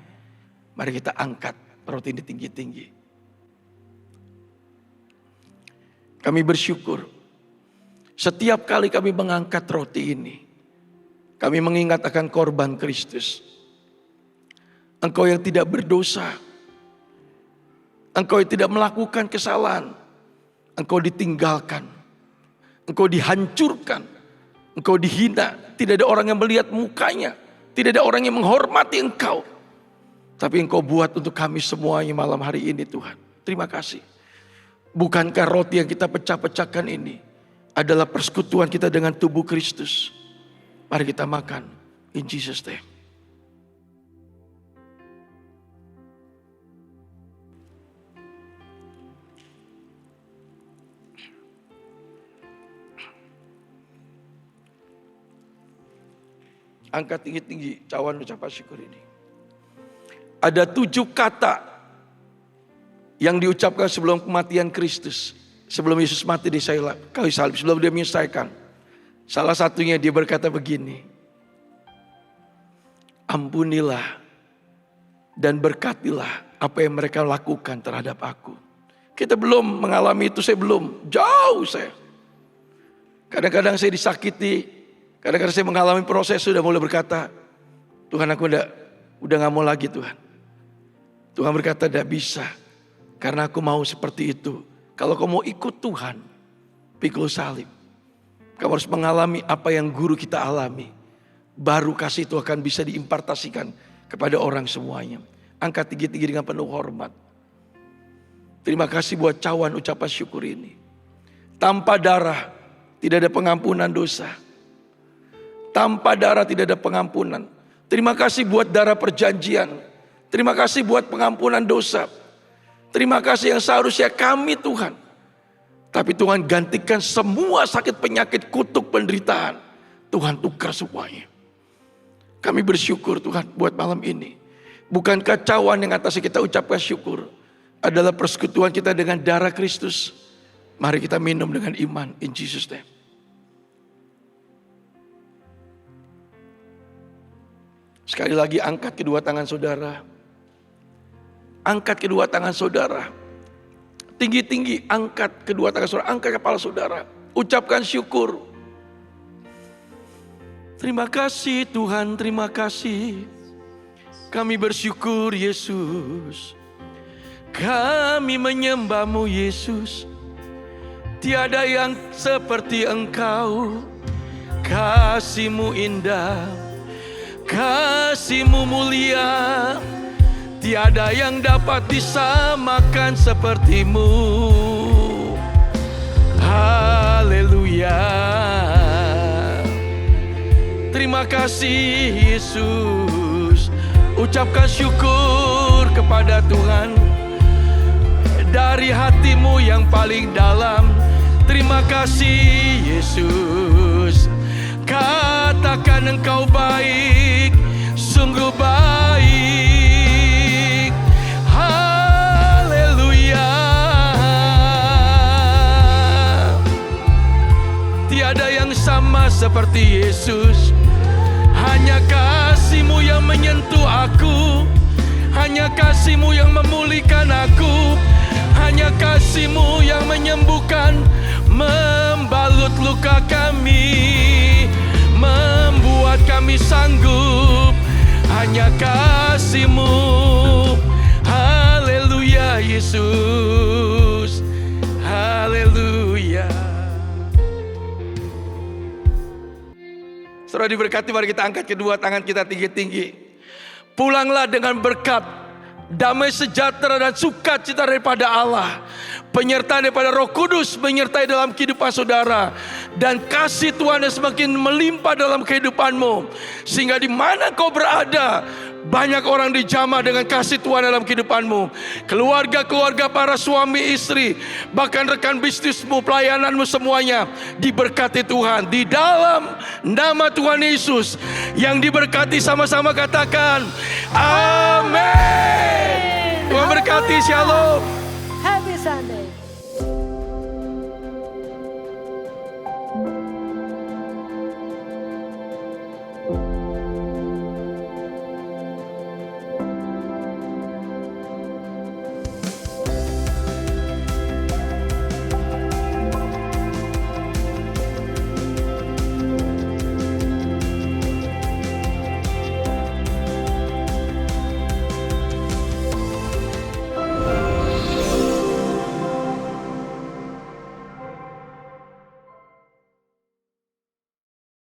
Mari kita angkat roti ini tinggi-tinggi. Kami bersyukur. Setiap kali kami mengangkat roti ini, kami mengingat akan korban Kristus. Engkau yang tidak berdosa. Engkau yang tidak melakukan kesalahan. Engkau ditinggalkan. Engkau dihancurkan. Engkau dihina. Tidak ada orang yang melihat mukanya. Tidak ada orang yang menghormati engkau. Tapi engkau buat untuk kami semuanya malam hari ini Tuhan. Terima kasih. Bukankah roti yang kita pecah-pecahkan ini adalah persekutuan kita dengan tubuh Kristus. Mari kita makan. In Jesus' name. Angkat tinggi-tinggi cawan ucapan syukur ini. Ada 7 kata yang diucapkan sebelum kematian Kristus. Sebelum Yesus mati di kayu salib. Sebelum dia menyelesaikan. Salah satunya dia berkata begini. Ampunilah dan berkatilah apa yang mereka lakukan terhadap aku. Kita belum mengalami itu, saya belum. Jauh saya. Kadang-kadang saya disakiti. Kadang-kadang saya mengalami proses sudah mulai berkata, Tuhan aku udah gak mau lagi Tuhan. Tuhan berkata tidak bisa. Karena aku mau seperti itu. Kalau kau mau ikut Tuhan, pikul salib. Kamu harus mengalami apa yang guru kita alami. Baru kasih itu akan bisa diimpartasikan kepada orang semuanya. Angkat tinggi-tinggi dengan penuh hormat. Terima kasih buat cawan ucapan syukur ini. Tanpa darah tidak ada pengampunan dosa. Tanpa darah tidak ada pengampunan. Terima kasih buat darah perjanjian. Terima kasih buat pengampunan dosa. Terima kasih yang seharusnya kami Tuhan. Tapi Tuhan gantikan semua sakit penyakit, kutuk, penderitaan. Tuhan tukar semuanya. Kami bersyukur Tuhan buat malam ini. Bukan kacauan yang atas kita ucapkan syukur. Adalah persekutuan kita dengan darah Kristus. Mari kita minum dengan iman. In Jesus name. Sekali lagi angkat kedua tangan saudara. Angkat kedua tangan saudara. Tinggi-tinggi angkat kedua tangan saudara. Angkat kepala saudara. Ucapkan syukur. Terima kasih Tuhan, terima kasih. Kami bersyukur Yesus. Kami menyembah-Mu Yesus. Tiada yang seperti Engkau. Kasih-Mu indah. Kasih-Mu mulia. Tiada yang dapat disamakan seperti-Mu. Haleluya. Terima kasih Yesus. Ucapkan syukur kepada Tuhan dari hatimu yang paling dalam. Terima kasih Yesus. Katakan Engkau baik, sungguh baik. Haleluya. Tiada yang sama seperti Yesus. Hanya kasih-Mu yang menyentuh aku. Hanya kasih-Mu yang memulihkan aku. Hanya kasih-Mu yang menyembuhkan, membalut luka kami, membuat kami sanggup. Hanya kasih-Mu. Haleluya Yesus. Haleluya. Saudara diberkati, mari kita angkat kedua tangan kita tinggi-tinggi. Pulanglah dengan berkat, damai sejahtera dan sukacita daripada Allah. Penyertaan daripada Roh Kudus menyertai dalam kehidupan saudara. Dan kasih Tuhan yang semakin melimpah dalam kehidupanmu. Sehingga di mana kau berada, banyak orang dijamah dengan kasih Tuhan dalam kehidupanmu. Keluarga-keluarga, para suami istri, bahkan rekan bisnismu, pelayananmu semuanya diberkati Tuhan. Di dalam nama Tuhan Yesus yang diberkati, sama-sama katakan amin. Tuhan berkati, shalom. Happy Sunday.